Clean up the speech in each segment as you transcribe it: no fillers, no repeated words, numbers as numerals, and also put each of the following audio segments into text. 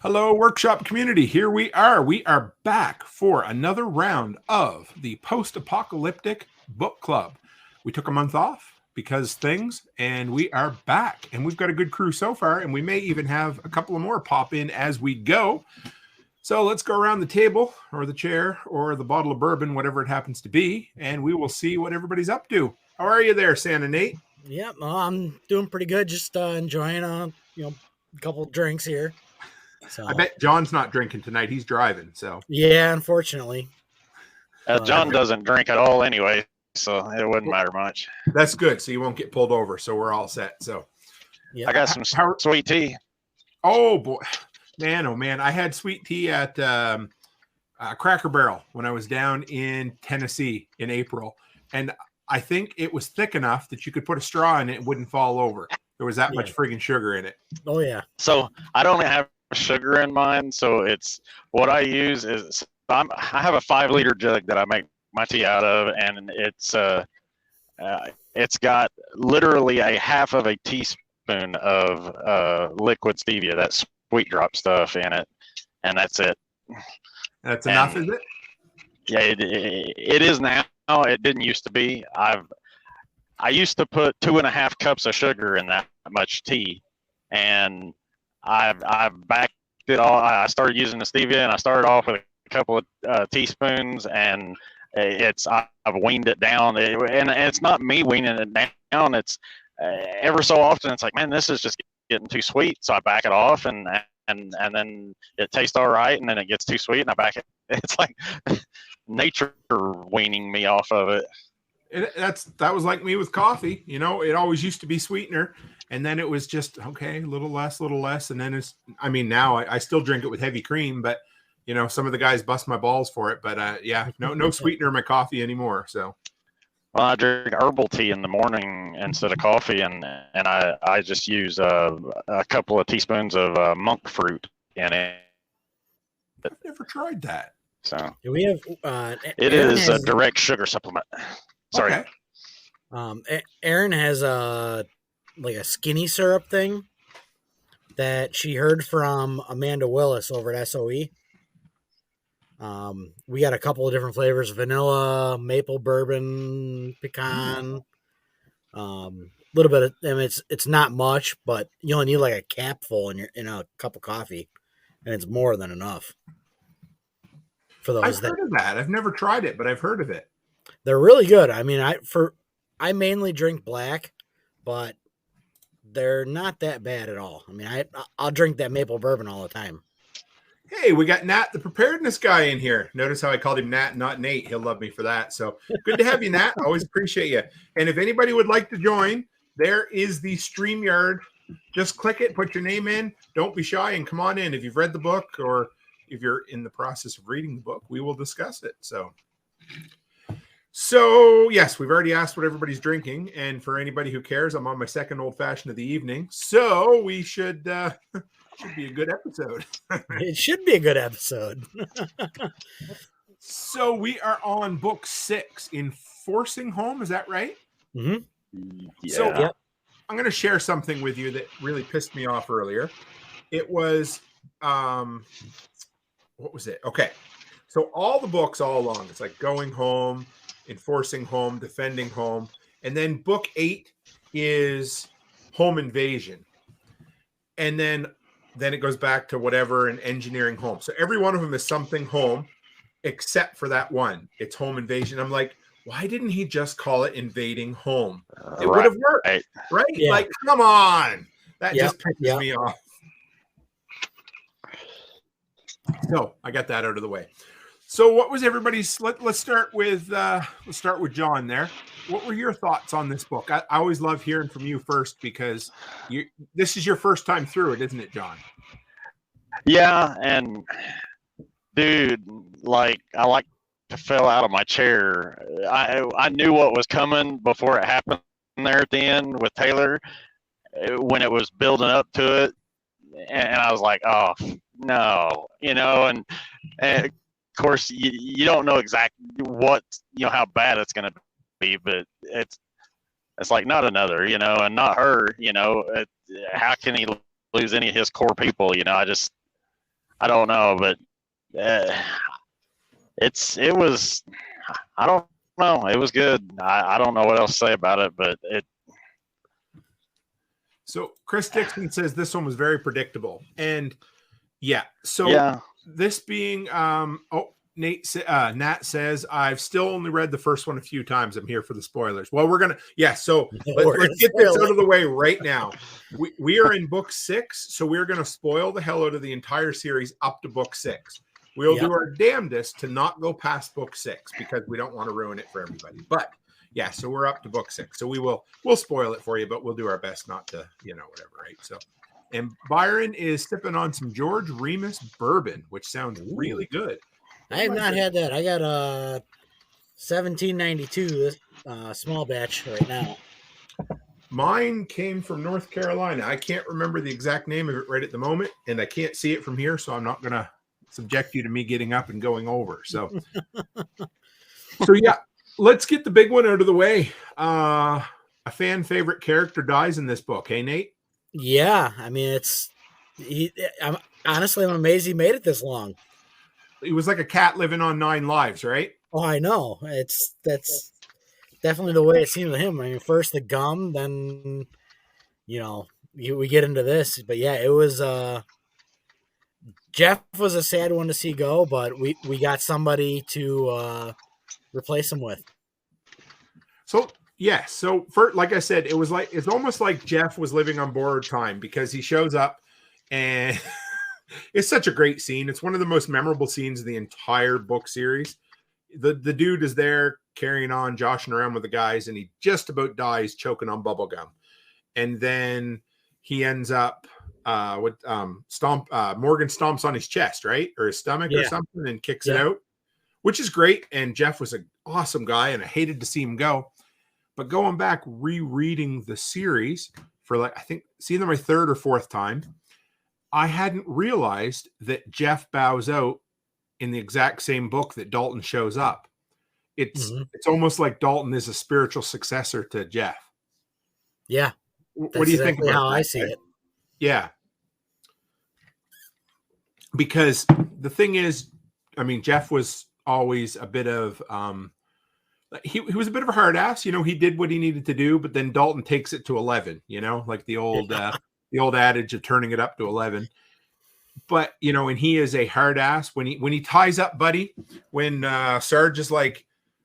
Hello, workshop community. Here we are. We are back for another round of the Post-Apocalyptic Book Club. We took a month off because things, and we are back. And we've got a good crew so far, and we may even have a couple of more pop in as we go. So let's go around the table or the chair or the bottle of bourbon, whatever it happens to be, and we will see what everybody's up to. How are you there, Santa Nate? Yeah, well, I'm doing pretty good. Just enjoying a couple drinks here. So I bet John's not drinking tonight. He's driving. So yeah, unfortunately, John doesn't drink at all anyway, so it wouldn't matter much. That's good. So you won't get pulled over. So we're all set. So yeah, I got some sweet tea. Oh boy, man! Oh man! I had sweet tea at Cracker Barrel when I was down in Tennessee in April, and I think it was thick enough that you could put a straw in it and it wouldn't fall over. There was that much friggin' sugar in it. Oh yeah. So I don't have sugar in mine, so it's what I use is I have a 5-liter jug that I make my tea out of, and it's got literally a half of a teaspoon of liquid stevia, that sweet drop stuff in it, and that's it. That's enough, is it? Yeah, it is now. It didn't used to be. I used to put 2.5 cups of sugar in that much tea, and I've backed it all. I started using the stevia, and I started off with a couple of teaspoons, and I've weaned it down. And it's not me weaning it down. It's ever so often it's like, man, this is just getting too sweet, so I back it off, and then it tastes all right, and then it gets too sweet, and I back it. It's like nature weaning me off of it. That was like me with coffee. You know, it always used to be sweetener, and then it was just okay, a little less, and then now I still drink it with heavy cream, but you know, some of the guys bust my balls for it. But yeah, no sweetener in my coffee anymore. So, well, I drink herbal tea in the morning instead of coffee, and I just use a couple of teaspoons of monk fruit in it. I've never tried that. So we have. It is a direct sugar supplement. Sorry. Okay. Erin has a skinny syrup thing that she heard from Amanda Willis over at SOE. We got a couple of different flavors: vanilla, maple bourbon, pecan. Little bit of. I mean, it's not much, but you only need like a capful in a cup of coffee, and it's more than enough. For those I've heard of that. I've never tried it, but I've heard of it. They're really good. I mean, I mainly drink black, but they're not that bad at all. I mean, I'll drink that maple bourbon all the time. Hey, we got Nat, the preparedness guy, in here. Notice how I called him Nat, not Nate. He'll love me for that. So good to have you, Nat. Always appreciate you. And if anybody would like to join, there is the StreamYard. Just click it, put your name in. Don't be shy and come on in. If you've read the book or if you're in the process of reading the book, we will discuss it. So yes, we've already asked what everybody's drinking. And for anybody who cares, I'm on my second old fashioned of the evening. So we should be a good episode. It should be a good episode. So we are on book 6, Enforcing Home. Is that right? Mm-hmm. Yeah. So yep. I'm going to share something with you that really pissed me off earlier. It was, what was it? Okay. So all the books all along, it's like Going Home, Enforcing Home, Defending Home. And then book 8 is Home Invasion. And then it goes back to whatever and Engineering Home. So every one of them is something home, except for that one. It's Home Invasion. I'm like, why didn't he just call it Invading Home? It would have worked, right? Yeah. Like, come on. That just pisses me off. So I got that out of the way. So what was everybody's? Let's start with John there. What were your thoughts on this book? I always love hearing from you first because this is your first time through it, isn't it, John? Yeah, and dude, I fell out of my chair. I knew what was coming before it happened there at the end with Taylor when it was building up to it, and I was like, oh no, and of course you don't know exactly what how bad it's going to be, but it's like not another, and not her, how can he lose any of his core people? I don't know, but it was. I don't know. It was good. I don't know what else to say about it, but it. So Chris Dixon says this one was very predictable, and yeah. So Yeah. this being Nat says I've still only read the first one a few times. I'm here for the spoilers. Well, we're gonna so let's get this out of the way right now. We are in book 6, so we're gonna spoil the hell out of the entire series up to book 6. We'll do our damnedest to not go past book 6 because we don't want to ruin it for everybody. But yeah, so we're up to book 6. So we'll spoil it for you, but we'll do our best not to, whatever, right? So, and Byron is sipping on some George Remus bourbon, which sounds really good. I have not had that. I got a 1792 small batch right now. Mine came from North Carolina. I can't remember the exact name of it right at the moment, and I can't see it from here, so I'm not going to subject you to me getting up and going over. So, yeah, let's get the big one out of the way. A fan favorite character dies in this book. Hey, Nate? Yeah. I mean, I'm amazed he made it this long. He was like a cat living on 9 lives, right? Oh, I know. That's definitely the way it seemed to him. I mean, first the gum, then, we get into this. But yeah, it was, Jeff was a sad one to see go, but we got somebody to replace him with. So yeah, so like I said, it's almost like Jeff was living on borrowed time because he shows up and it's such a great scene. It's one of the most memorable scenes of the entire book series. The dude is there carrying on, joshing around with the guys, and he just about dies choking on bubble gum. And then he ends up Morgan stomps on his chest, right? Or his stomach or something and kicks it out, which is great. And Jeff was an awesome guy, and I hated to see him go. But going back, rereading the series for I think seeing them my 3rd or 4th time, I hadn't realized that Jeff bows out in the exact same book that Dalton shows up. It's almost like Dalton is a spiritual successor to Jeff. Yeah. What do you think about how that? I see it? Yeah. Because the thing is, I mean, Jeff was always a bit of he was a bit of a hard ass. He did what he needed to do, but then Dalton takes it to 11, like the old the old adage of turning it up to 11. But and he is a hard ass when he ties up Buddy, when Sarge is like,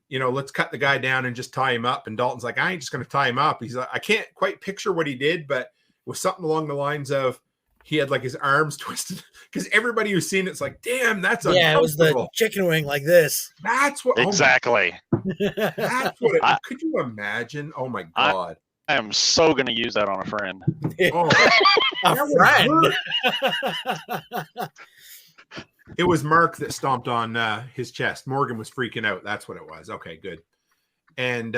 let's cut the guy down and just tie him up, and Dalton's like, I ain't just gonna tie him up. He's like, I can't quite picture what he did, but it was something along the lines of he had like his arms twisted, because everybody who's seen it's like, damn, that's it was the chicken wing like this. That's what exactly. That's what could you imagine? Oh my god. I am so going to use that on a friend. Oh, a friend. It was Mark that stomped on his chest. Morgan was freaking out. That's what it was. Okay, good. And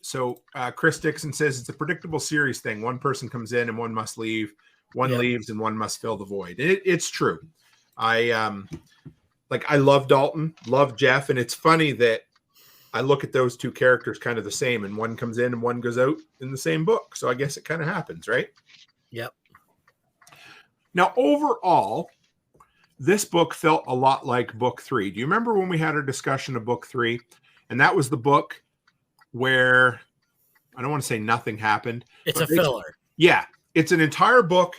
so Chris Dixon says it's a predictable series thing. One person comes in and one must leave. One leaves and one must fill the void. It's true. I love Dalton, love Jeff, and it's funny that I look at those two characters kind of the same, and one comes in and one goes out in the same book. So I guess it kind of happens, right? Yep. Now, overall, this book felt a lot like book 3. Do you remember when we had our discussion of book 3? And that was the book where, I don't want to say nothing happened. It's a filler. Yeah. It's an entire book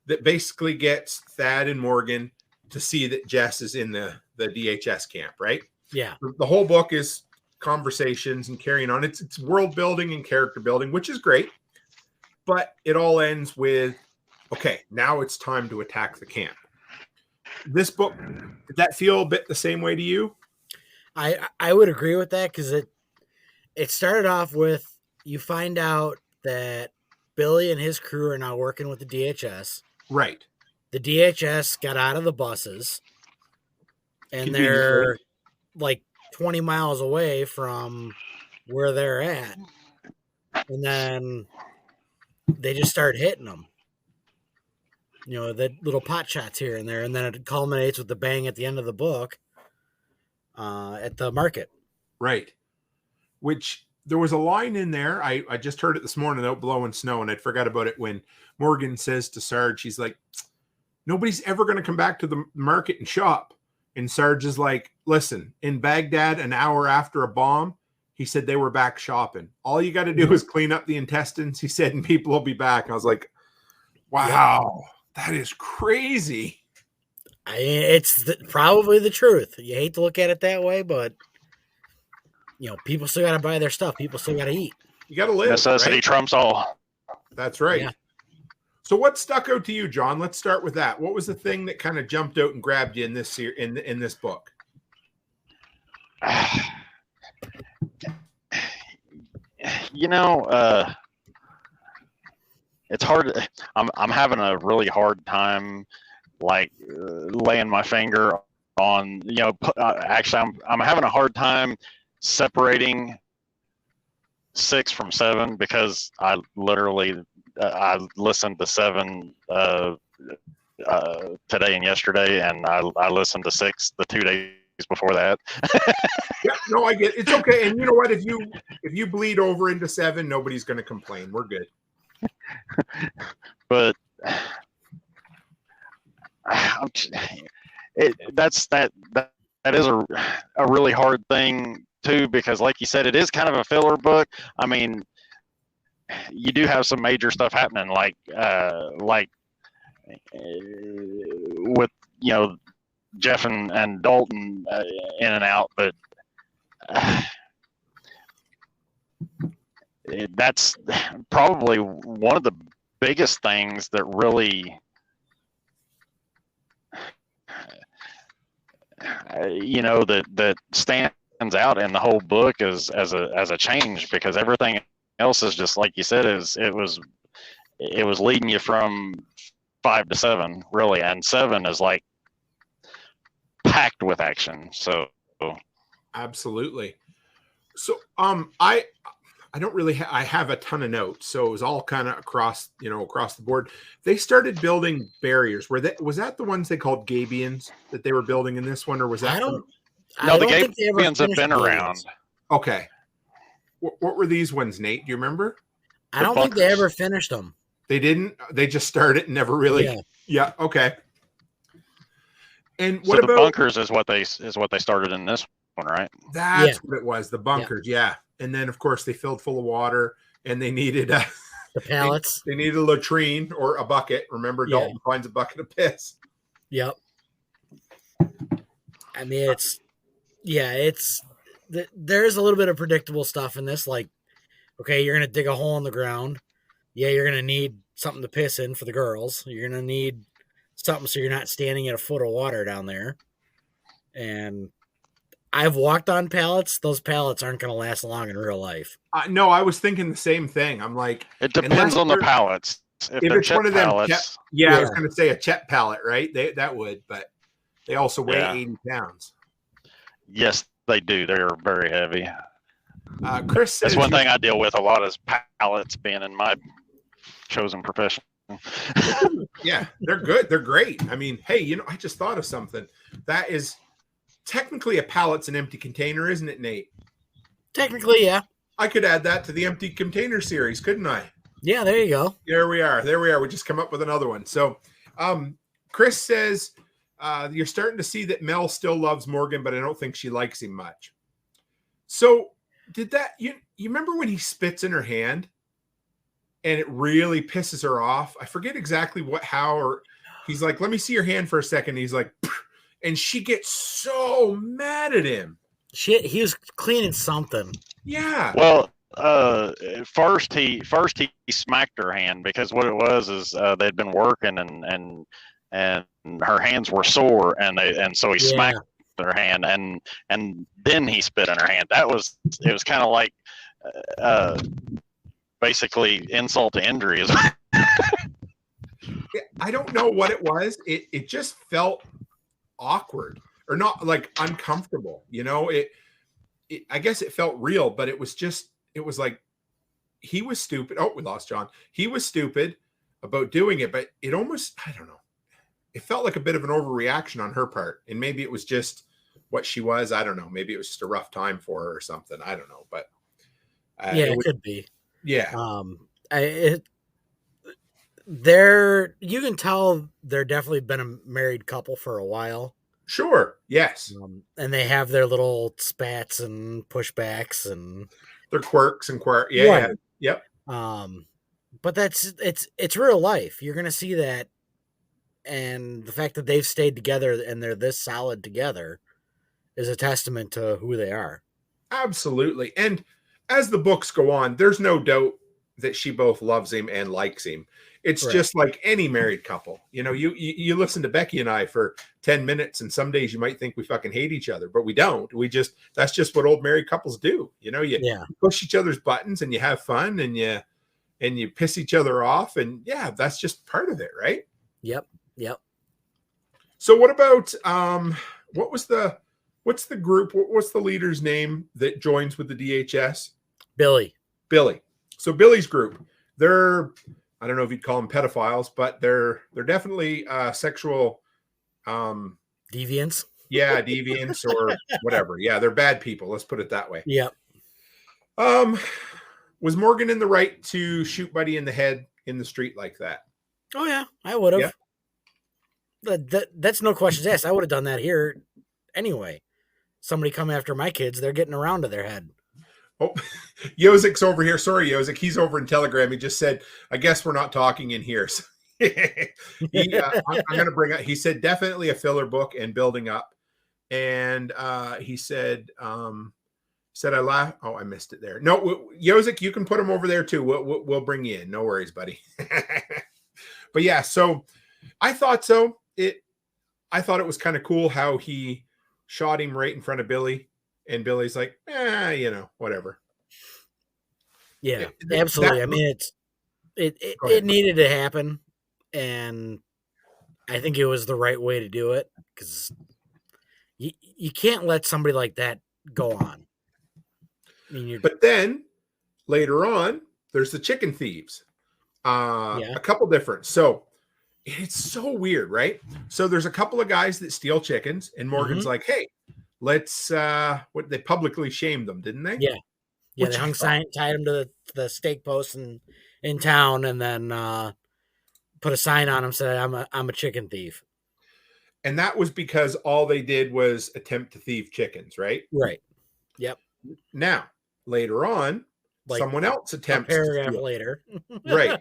that basically gets Thad and Morgan to see that Jess is in the DHS camp, right? Yeah. The whole book is conversations and carrying on. It's world building and character building, which is great. But it all ends with, okay, now it's time to attack the camp. This book, did that feel a bit the same way to you? I would agree with that, because it started off with, you find out that Billy and his crew are now working with the DHS. Right. The DHS got out of the buses, and they're like 20 miles away from where they're at. And then they just start hitting them. The little pot shots here and there. And then it culminates with the bang at the end of the book at the market. Right. Which there was a line in there. I just heard it this morning out blowing snow, and I'd forgot about it when Morgan says to Sarge, he's like, nobody's ever going to come back to the market and shop. And Sarge is like, listen, in Baghdad, an hour after a bomb, he said they were back shopping. All you got to do is clean up the intestines, he said, and people will be back. I was like, wow, that is crazy. It's probably the truth. You hate to look at it that way, but people still got to buy their stuff. People still got to eat. You got to live. Necessity trumps all. That's right. Yeah. So what stuck out to you, John? Let's start with that. What was the thing that kind of jumped out and grabbed you in this in this book? It's hard. I'm having a really hard time, like laying my finger on. Actually, I'm having a hard time separating 6 from 7 because I literally I listened to 7 today and yesterday, and I listened to 6 the 2 days before that. Yeah, no, I get it. It's okay. And you know what? If you bleed over into 7, nobody's going to complain. We're good. But that is a really hard thing too, because like you said, it is kind of a filler book. I mean, you do have some major stuff happening, like with Jeff and Dalton in and out, but that's probably one of the biggest things that really that stands out in the whole book as a change, because everything else is just like you said, it was leading you from 5 to 7 really, and 7 is like packed with action. So absolutely. So I don't really I have a ton of notes, so it was all kind of across the board. They started building barriers. Was that the ones they called Gabions that they were building in this one, or was that? No, the Gabions have been around. Okay. What were these ones, Nate? Do you remember? I don't think they ever finished them. They didn't. They just started and never really. Yeah. Okay. And what about the bunkers? Is what they started in this one, right? That's what it was. The bunkers. Yeah. And then, of course, they filled full of water, and they needed the pallets. They needed a latrine or a bucket. Remember, Dalton finds a bucket of piss. Yep. I mean, there's a little bit of predictable stuff in this. Like, okay, you're gonna dig a hole in the ground. Yeah, you're gonna need something to piss in for the girls. You're gonna need something so you're not standing in a foot of water down there. And I've walked on pallets. Those pallets aren't going to last long in real life. No, I was thinking the same thing. I'm like, it depends on the pallets. If it's one of them, I was going to say a Chet pallet, right? That would, but they also weigh 80 pounds. Yes, they do. They're very heavy. Chris says, that's one thing I deal with a lot is pallets, being in my chosen profession. Yeah, they're good. They're great. I mean, hey, I just thought of something. That is technically a pallet's an empty container, isn't it, Nate? Technically, yeah. I could add that to the empty container series, couldn't I? Yeah, there you go. There we are. We just come up with another one. So Chris says you're starting to see that Mel still loves Morgan, but I don't think she likes him much. So did that you remember when he spits in her hand and it really pisses her off? I forget exactly how, or he's like, let me see your hand for a second. He's like, and she gets so mad at him. He was cleaning something. Yeah. Well, first he smacked her hand, because what it was is they'd been working and her hands were sore, and so he smacked her hand, and then he spit in her hand. It was kind of like basically insult to injury. I don't know what it was. It just felt awkward, or not, like uncomfortable. I guess it felt real, but it was like he was stupid. Oh, we lost John. He was stupid about doing it, but it almost, I don't know. It felt like a bit of an overreaction on her part, and maybe it was just what she was. I don't know. Maybe it was just a rough time for her or something. I don't know, but it could be. Yeah. You can tell they're definitely been a married couple for a while. Sure. Yes. And they have their little spats and pushbacks and Their quirks and quirk. Yeah. Right. Yeah. Yep. But it's real life. You're gonna see that, and the fact that they've stayed together and they're this solid together is a testament to who they are. Absolutely. And as the books go on, there's no doubt that she both loves him and likes him. It's Right. just like any married couple. You know, you listen to Becky and I for 10 minutes, and some days you might think we fucking hate each other, but we don't. That's just what old married couples do. You know, you push each other's buttons and you have fun and you piss each other off. And yeah, that's just part of it, right? Yep. So what about what's the group? What's the leader's name that joins with the DHS? Billy. So Billy's group, they're, I don't know if you'd call them pedophiles, but they're definitely sexual deviants. Yeah, deviants or whatever. Yeah, they're bad people. Let's put it that way. Yep. Was Morgan in the right to shoot Buddy in the head in the street like that? Oh yeah, I would have. Yeah. That's no questions asked. I would have done that here anyway. Somebody come after my kids, they're getting around to their head. Oh, Yozik's over here. Sorry, Yozik. He's over in Telegram. He just said, I guess we're not talking in here. So I'm going to bring up, he said, definitely a filler book and building up. And he said, I laugh. Oh, I missed it there. No, Yozik, you can put him over there too. We'll bring you in. No worries, buddy. But yeah, so I thought so. I thought it was kind of cool how he shot him right in front of Billy. And Billy's like, whatever. Yeah, absolutely. I mean, it needed to happen, and I think it was the right way to do it because you can't let somebody like that go on. I mean, but then later on, there's the chicken thieves. A couple different. So it's so weird, right? So there's a couple of guys that steal chickens, and Morgan's like, hey, let's they publicly shamed them, didn't they? Yeah. They tied them to the stake post in town, and then put a sign on them saying I'm a chicken thief. And that was because all they did was attempt to thieve chickens, right? Right. Yep. Now, later on, someone else attempts a paragraph later. Right.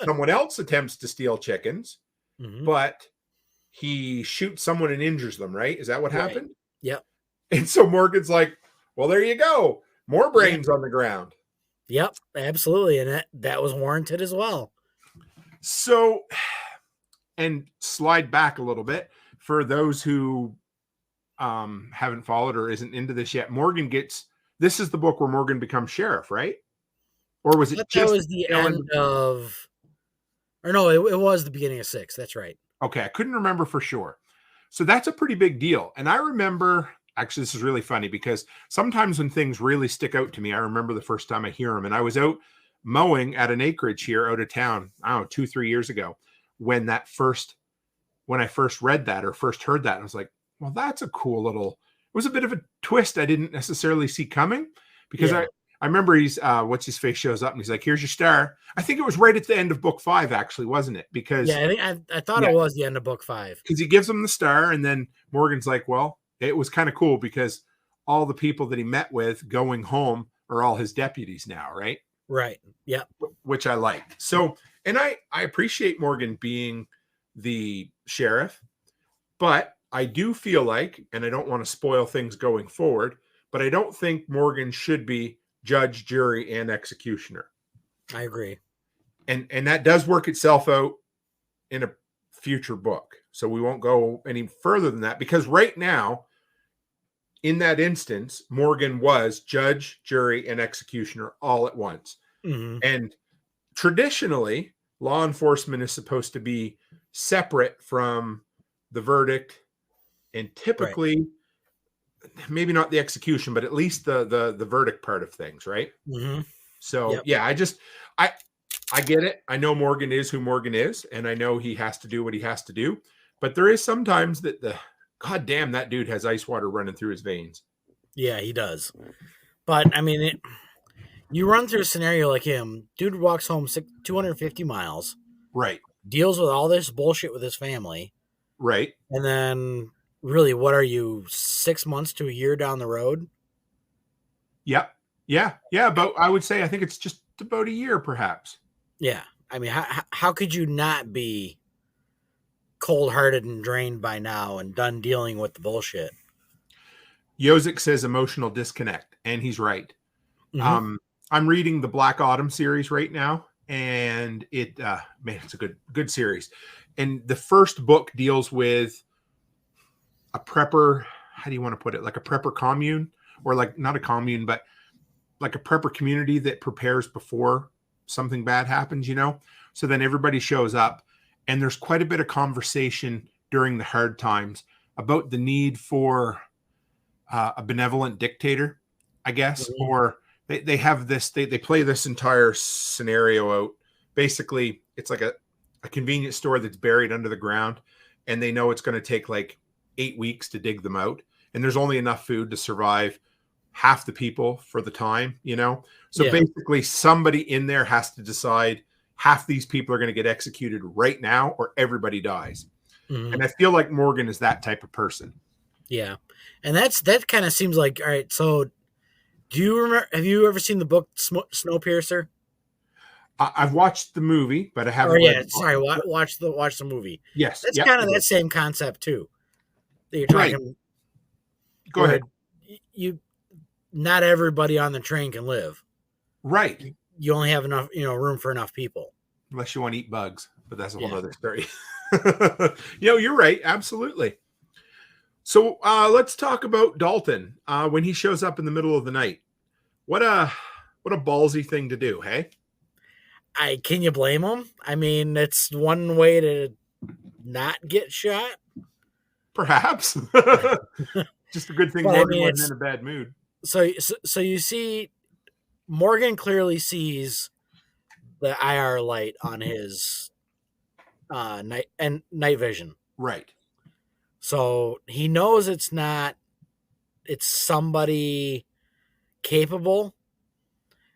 Someone else attempts to steal chickens, but he shoots someone and injures them, right? Is that what happened? Yep. And so Morgan's like, well, there you go. More brains on the ground. Yep, absolutely. And that was warranted as well. So, and slide back a little bit for those who haven't followed or isn't into this yet. This is the book where Morgan becomes sheriff, right? Or was it that was the end of, or no, it was the beginning of 6. That's right. Okay, I couldn't remember for sure. So that's a pretty big deal. And I remember, actually, this is really funny because sometimes when things really stick out to me, I remember the first time I hear them. And I was out mowing at an acreage here out of town, I don't know, 2-3 years ago, when I first read that or first heard that. I was like, well, that's a cool little, it was a bit of a twist I didn't necessarily see coming because I remember he's, what's his face shows up and he's like, here's your star. I think it was right at the end of book 5, actually, wasn't it? Because I thought it was the end of book 5. Because he gives him the star, and then Morgan's like, well, it was kind of cool because all the people that he met with going home are all his deputies now, right? Right. Yeah. Which I like. So, and I appreciate Morgan being the sheriff, but I do feel like, and I don't want to spoil things going forward, but I don't think Morgan should be judge, jury, and executioner. I agree. And that does work itself out in a future book. So we won't go any further than that because right now, in that instance, Morgan was judge, jury, and executioner all at once. Mm-hmm. And traditionally, law enforcement is supposed to be separate from the verdict and typically maybe not the execution, but at least the verdict part of things, right? Mm-hmm. So yeah, I get it. I know Morgan is who Morgan is, and I know he has to do what he has to do. But there is sometimes that God damn, that dude has ice water running through his veins. Yeah, he does. But I mean, You run through a scenario like him. Dude walks home 250 miles, Right. deals with all this bullshit with his family, Right. and then really, what are you, 6 months to a year down the road? Yep. Yeah. Yeah. But I would say I think it's just about a year, perhaps. Yeah. I mean, how could you not be cold-hearted and drained by now and done dealing with the bullshit? Yozik says emotional disconnect, and he's right. Mm-hmm. I'm reading the Black Autumn series right now, and it's a good series. And the first book deals with a prepper. How do you want to put it? Like a prepper commune, or like not a commune, but like a prepper community that prepares before something bad happens, So then everybody shows up, and there's quite a bit of conversation during the hard times about the need for a benevolent dictator, I guess, Mm-hmm. or they have this, they play this entire scenario out. Basically, it's like a convenience store that's buried under the ground, and they know it's going to take like 8 weeks to dig them out. And there's only enough food to survive half the people for the time, So basically somebody in there has to decide half these people are going to get executed right now or everybody dies. Mm-hmm. And I feel like Morgan is that type of person. Yeah. And that kind of seems like, all right, so do you remember, have you ever seen the book Snowpiercer? I've watched the movie, but I haven't. Or yeah, sorry, watch the movie. Yes. That's kind of that same concept too. That you're talking. Right. Go ahead. Not everybody on the train can live. Right. You only have enough, room for enough people. Unless you want to eat bugs, but that's a whole other story. You're right. Absolutely. So let's talk about Dalton when he shows up in the middle of the night. What a ballsy thing to do, hey? Can you blame him? I mean, it's one way to not get shot. Perhaps. Just a good thing Morgan wasn't in a bad mood. So you see, Morgan clearly sees the IR light on his night vision. Right. So he knows it's somebody capable.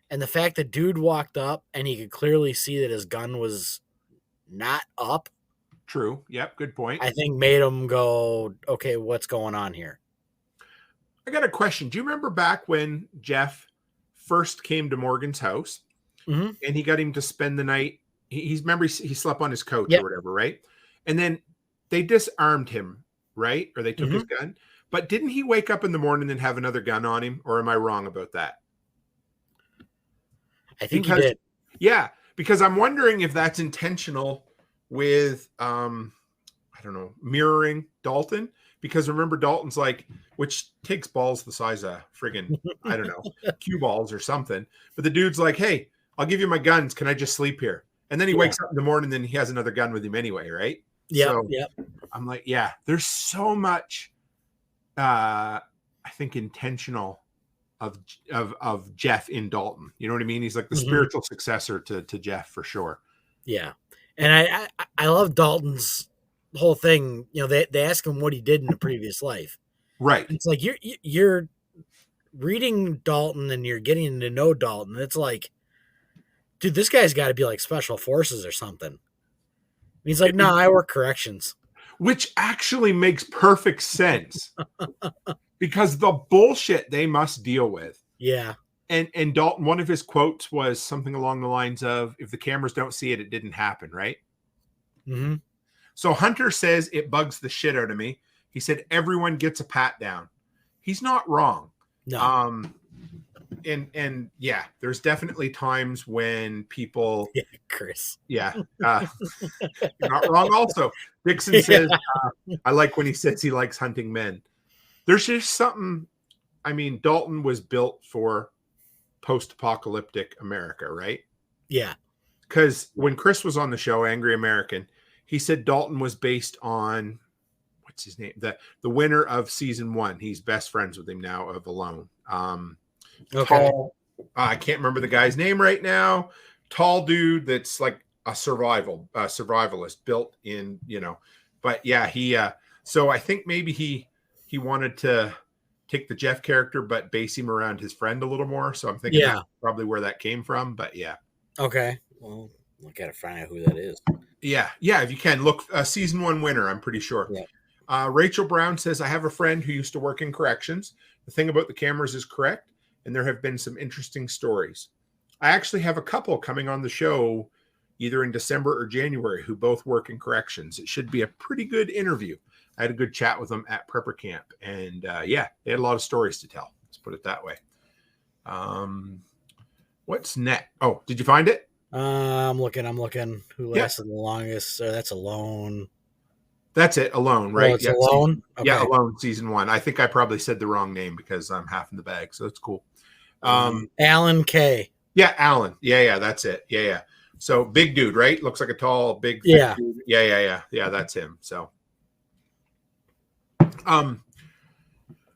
And the fact that dude walked up and he could clearly see that his gun was not up. True. Yep. Good point. I think made him go, okay, what's going on here? I got a question. Do you remember back when Jeff first came to Morgan's house and he got him to spend the night? He slept on his couch or whatever, right? And then they disarmed him, right? Or they took his gun. But didn't he wake up in the morning and have another gun on him? Or am I wrong about that? I think he did. Yeah, because I'm wondering if that's intentional with, I don't know, mirroring Dalton. Because remember, Dalton's like, which takes balls the size of friggin', I don't know, cue balls or something. But the dude's like, hey, I'll give you my guns. Can I just sleep here? And then he wakes up in the morning, and he has another gun with him anyway, right? Yeah. I'm like, yeah, there's so much, I think, intentional of Jeff in Dalton. You know what I mean? He's like the spiritual successor to Jeff for sure. Yeah. And I love Dalton's whole thing. They ask him what he did in the previous life. Right. It's like you're reading Dalton and you're getting to know Dalton. It's like, dude, this guy's got to be like special forces or something. And he's like, no, I work corrections. Which actually makes perfect sense. Because the bullshit they must deal with. Yeah. And Dalton, one of his quotes was something along the lines of, if the cameras don't see it, it didn't happen, right? Mm-hmm. So Hunter says it bugs the shit out of me. He said everyone gets a pat down. He's not wrong. No. And yeah, there's definitely times when people. Yeah, Chris. Yeah. You're not wrong also. Dixon says, I like when he says he likes hunting men. There's just something, I mean, Dalton was built for post-apocalyptic America, right? Yeah. Because when Chris was on the show, Angry American, he said Dalton was based on, what's his name? The winner of season 1. He's best friends with him now of Alone. Okay. Tall, I can't remember the guy's name right now. Tall dude that's like a survivalist built in, but yeah, so I think maybe he wanted to take the Jeff character, but base him around his friend a little more. So I'm thinking that's probably where that came from. But yeah. Okay. Well, I gotta find out who that is. Yeah. If you can look, season 1 winner, I'm pretty sure. Yeah. Rachel Brown says, I have a friend who used to work in corrections. The thing about the cameras is correct, and there have been some interesting stories. I actually have a couple coming on the show either in December or January who both work in corrections. It should be a pretty good interview. I had a good chat with them at prepper camp, and they had a lot of stories to tell. Let's put it that way. What's next? Oh, did you find it? I'm looking. Who lasted the longest? That's Alone. That's it. Alone, right? Oh, it's Alone? Okay. Yeah, Alone, season 1. I think I probably said the wrong name because I'm half in the bag, so that's cool. Alan K. Yeah, Alan. Yeah, that's it. Yeah. So big dude, right? Looks like a tall, big dude. Yeah, that's him. So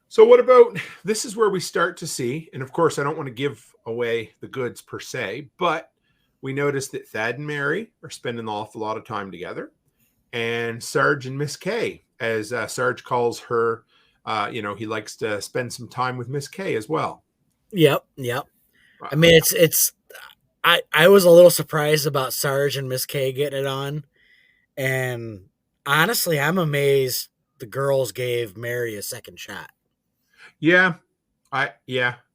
so what about, this is where we start to see, and of course I don't want to give away the goods per se, but we notice that Thad and Mary are spending an awful lot of time together, and Sarge and Miss K, as Sarge calls her, he likes to spend some time with Miss K as well. Yep. I mean, I was a little surprised about Sarge and Miss K getting it on, and honestly, I'm amazed the girls gave Mary a second shot. Yeah, I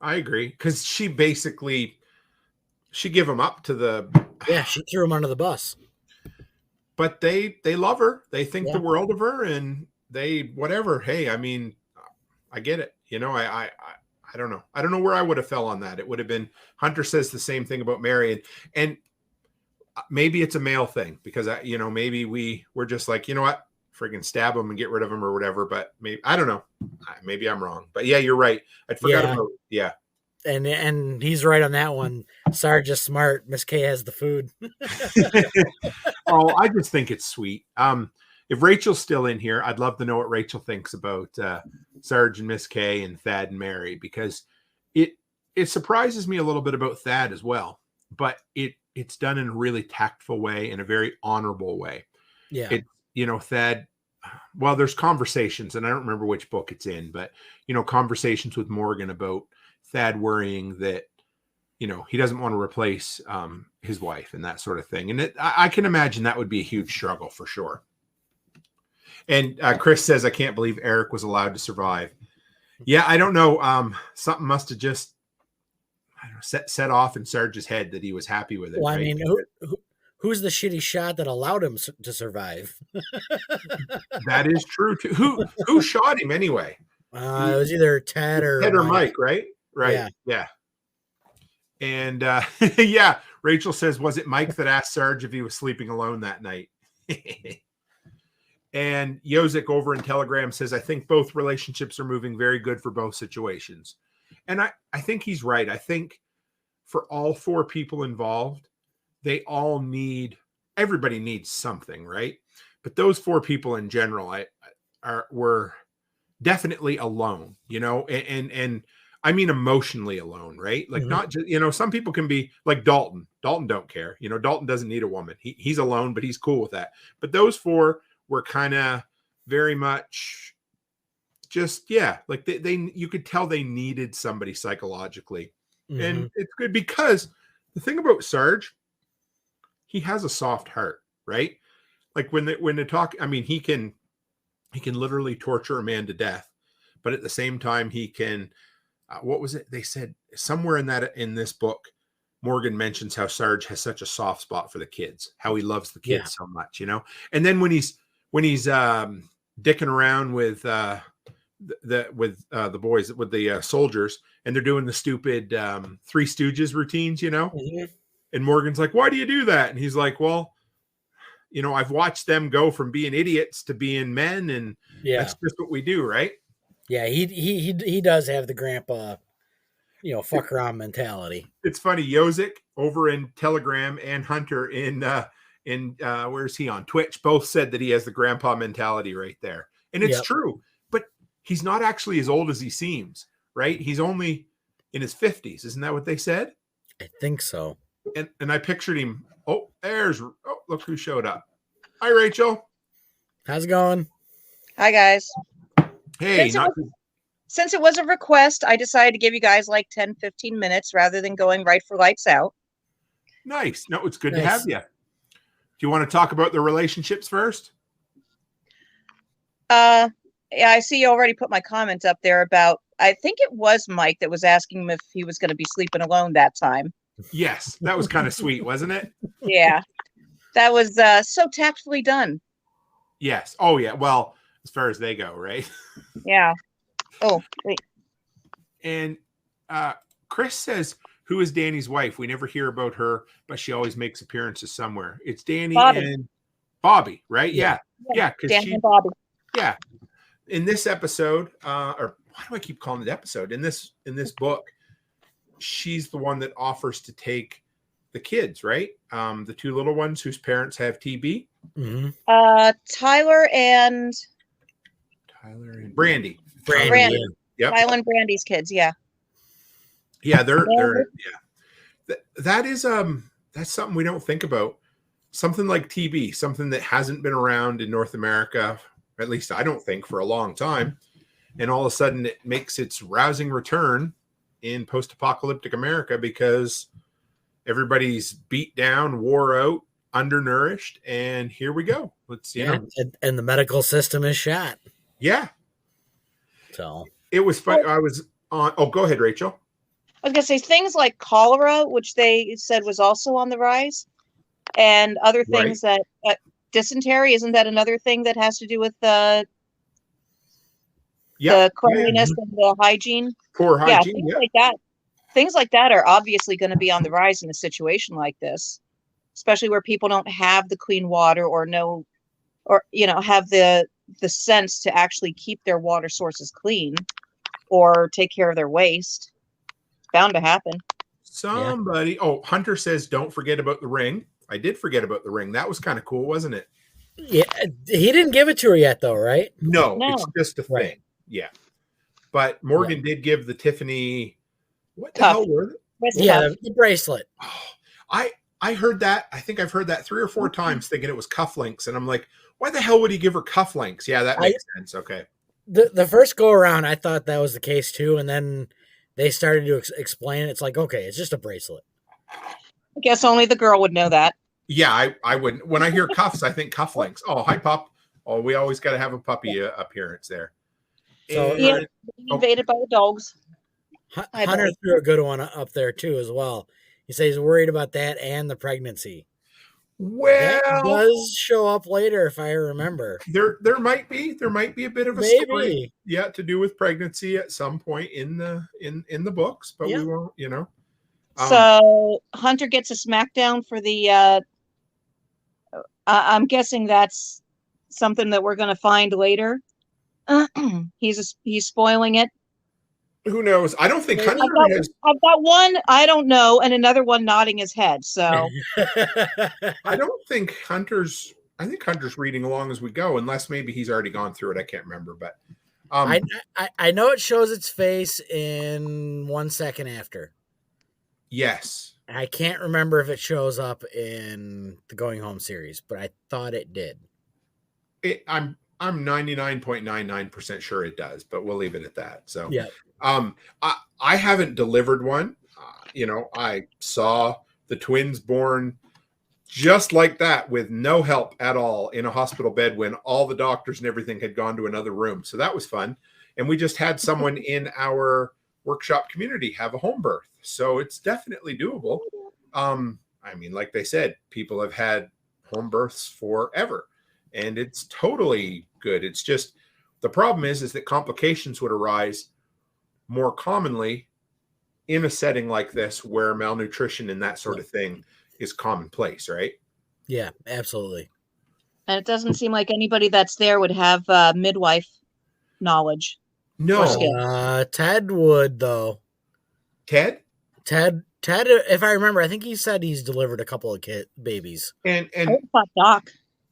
agree, because she gave him up to the. Yeah, she threw him under the bus. But they love her. They think the world of her, and they whatever. Hey, I mean, I get it. I don't know. I don't know where I would have fell on that. It would have been, Hunter says the same thing about Mary, and maybe it's a male thing because maybe we're just like, you know what, friggin' stab him and get rid of him or whatever. But maybe, I don't know. Maybe I'm wrong. But yeah, you're right. I forgot about And he's right on that one. Sarge is smart. Miss K has the food. Oh, I just think it's sweet. If Rachel's still in here, I'd love to know what Rachel thinks about Sarge and Miss K and Thad and Mary, because it surprises me a little bit about Thad as well, but it's done in a really tactful way, in a very honorable way. Yeah. Thad, well, there's conversations, and I don't remember which book it's in, but conversations with Morgan about Thad worrying that he doesn't want to replace his wife and that sort of thing, and I can imagine that would be a huge struggle for sure. And Chris says, I can't believe Eric was allowed to survive. Yeah, I don't know. Something must have just set off in Sarge's head that he was happy with it. Well, right? I mean, who's the shitty shot that allowed him to survive? That is true too. Who shot him anyway? It was either Ted or Mike, right? Right. Yeah. And Rachel says, was it Mike that asked Sarge if he was sleeping alone that night? And Yozik over in Telegram says, I think both relationships are moving very good for both situations. And I think he's right. I think for all 4 people involved, everybody needs something, right? But those 4 people in general were definitely alone, and I mean emotionally alone, right? Like not just, some people can be like Dalton. Dalton don't care. Dalton doesn't need a woman. He's alone, but he's cool with that. But those 4 were kind of very much just, like they you could tell they needed somebody psychologically. And it's good because the thing about Sarge, he has a soft heart, right? Like when they talk, I mean, he can literally torture a man to death, but at the same time he can what was it they said somewhere in this book, Morgan mentions how Sarge has such a soft spot for the kids, how he loves the kids so much, and then when he's dicking around with the boys, with the soldiers, and they're doing the stupid Three Stooges routines, and Morgan's like, why do you do that? And he's like, well, I've watched them go from being idiots to being men, and that's just what we do, right? Yeah, he does have the grandpa, fuck around mentality. It's funny, Yozik over in Telegram and Hunter in where's he on Twitch, both said that he has the grandpa mentality right there. And it's true, but he's not actually as old as he seems, right? He's only in his 50s. Isn't that what they said? I think so. And I pictured him. Look who showed up. Hi, Rachel. How's it going? Hi, guys. Hey, since it was a request, I decided to give you guys like 10, 15 minutes rather than going right for lights out. Nice. No, it's good to Nice. have you. Do you want to talk about the relationships first? Yeah, I see you already put my comment up there about, I think it was Mike that was asking him if he was going to be sleeping alone that time. Yes, that was kind of sweet, wasn't it? Yeah, that was so tactfully done. Yes. Oh, yeah. Well, as far as they go, right? Yeah. Oh, wait. And Chris says, who is Danny's wife? We never hear about her, but she always makes appearances somewhere. It's Danny Bobby. and Bobby, right? Yeah. Yeah. Because Danny and Bobby. yeah. In this episode, or why do I keep calling it episode? In this book, she's the one that offers to take the kids, right? The two little ones whose parents have TB. Mm-hmm. Tyler and Brandy. Brandy. Yep. Tyler and Brandy's kids. Yeah. Yeah, they're yeah. That is that's something we don't think about. Something like TB, something that hasn't been around in North America, at least I don't think, for a long time. And all of a sudden it makes its rousing return in post-apocalyptic America because everybody's beat down, wore out, undernourished, and here we go. Let's you know. And the medical system is shot. Yeah. So it was fun. I was on. Oh, go ahead, Rachel. I was going to say things like cholera, which they said was also on the rise, and other things that dysentery, isn't that another thing that has to do with the cleanliness and the hygiene? Poor hygiene. Things like that. Things like that are obviously going to be on the rise in a situation like this, especially where people don't have the clean water or have the sense to actually keep their water sources clean or take care of their waste. It's bound to happen. Somebody, Hunter says, don't forget about the ring. I did forget about the ring. That was kind of cool, wasn't it? Yeah, he didn't give it to her yet, though, right? No. It's just a thing. Right. Yeah. But Morgan did give the Tiffany, what the Cuff. hell were they? Yeah, the bracelet. Oh, I heard that. I think I've heard that 3 or 4 times thinking it was cufflinks. And I'm like, why the hell would he give her cufflinks? Yeah, that makes sense. Okay. The first go around, I thought that was the case too. And then they started to explain it. It's like, okay, it's just a bracelet. I guess only the girl would know that. Yeah, I wouldn't. When I hear cuffs, I think cufflinks. Oh, hi, pup. Oh, we always got to have a puppy appearance there. So invaded by the dogs. Hunter threw a good one up there too as well. He says he's worried about that and the pregnancy. Well, that does show up later if I remember. There might be a bit of a story, to do with pregnancy at some point in the books, but we won't, So Hunter gets a smackdown for the. I'm guessing that's something that we're going to find later. He's spoiling it. Who knows? I don't think Hunter has. I've got one I don't know, and another one nodding his head. So I don't think Hunter's. I think Hunter's reading along as we go, unless maybe he's already gone through it. I can't remember, but I know it shows its face in 1 second after. Yes. I can't remember if it shows up in the Going Home series, but I thought it did. I'm 99.99% sure it does, but we'll leave it at that. So yeah. I haven't delivered one. I saw the twins born just like that with no help at all in a hospital bed when all the doctors and everything had gone to another room. So that was fun. And we just had someone in our workshop community have a home birth. So it's definitely doable. Like they said, people have had home births forever and it's totally good. It's just, the problem is that complications would arise more commonly in a setting like this where malnutrition and that sort of thing is commonplace, right? Yeah, absolutely. And it doesn't seem like anybody that's there would have midwife knowledge. No. Ted would, though. Ted, if I remember, I think he said he's delivered a couple of babies. And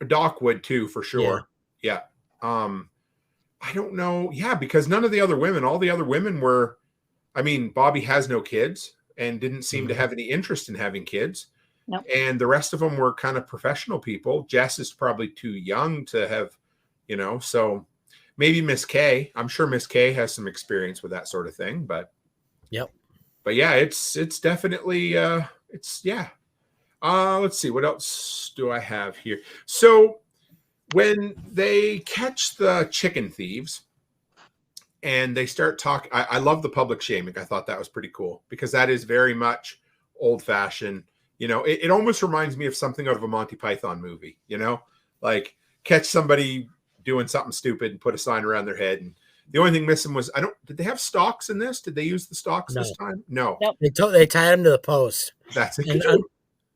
Doc would too, for sure. Yeah. I don't know. Yeah, because none of the other women, all the other women were, Bobby has no kids and didn't seem to have any interest in having kids. Nope. And the rest of them were kind of professional people. Jess is probably too young to have, so maybe Miss K. I'm sure Miss K has some experience with that sort of thing, but Yep. But yeah, it's definitely it's yeah. Let's see, what else do I have here? So when they catch the chicken thieves and they start talking, I love the public shaming. I thought that was pretty cool because that is very much old fashioned. You know, it almost reminds me of something out of a Monty Python movie, you know, like catch somebody doing something stupid and put a sign around their head. And the only thing missing was, did they have stocks in this? Did they use the stocks this time? No. Nope. They tied him to the post. That's it. And,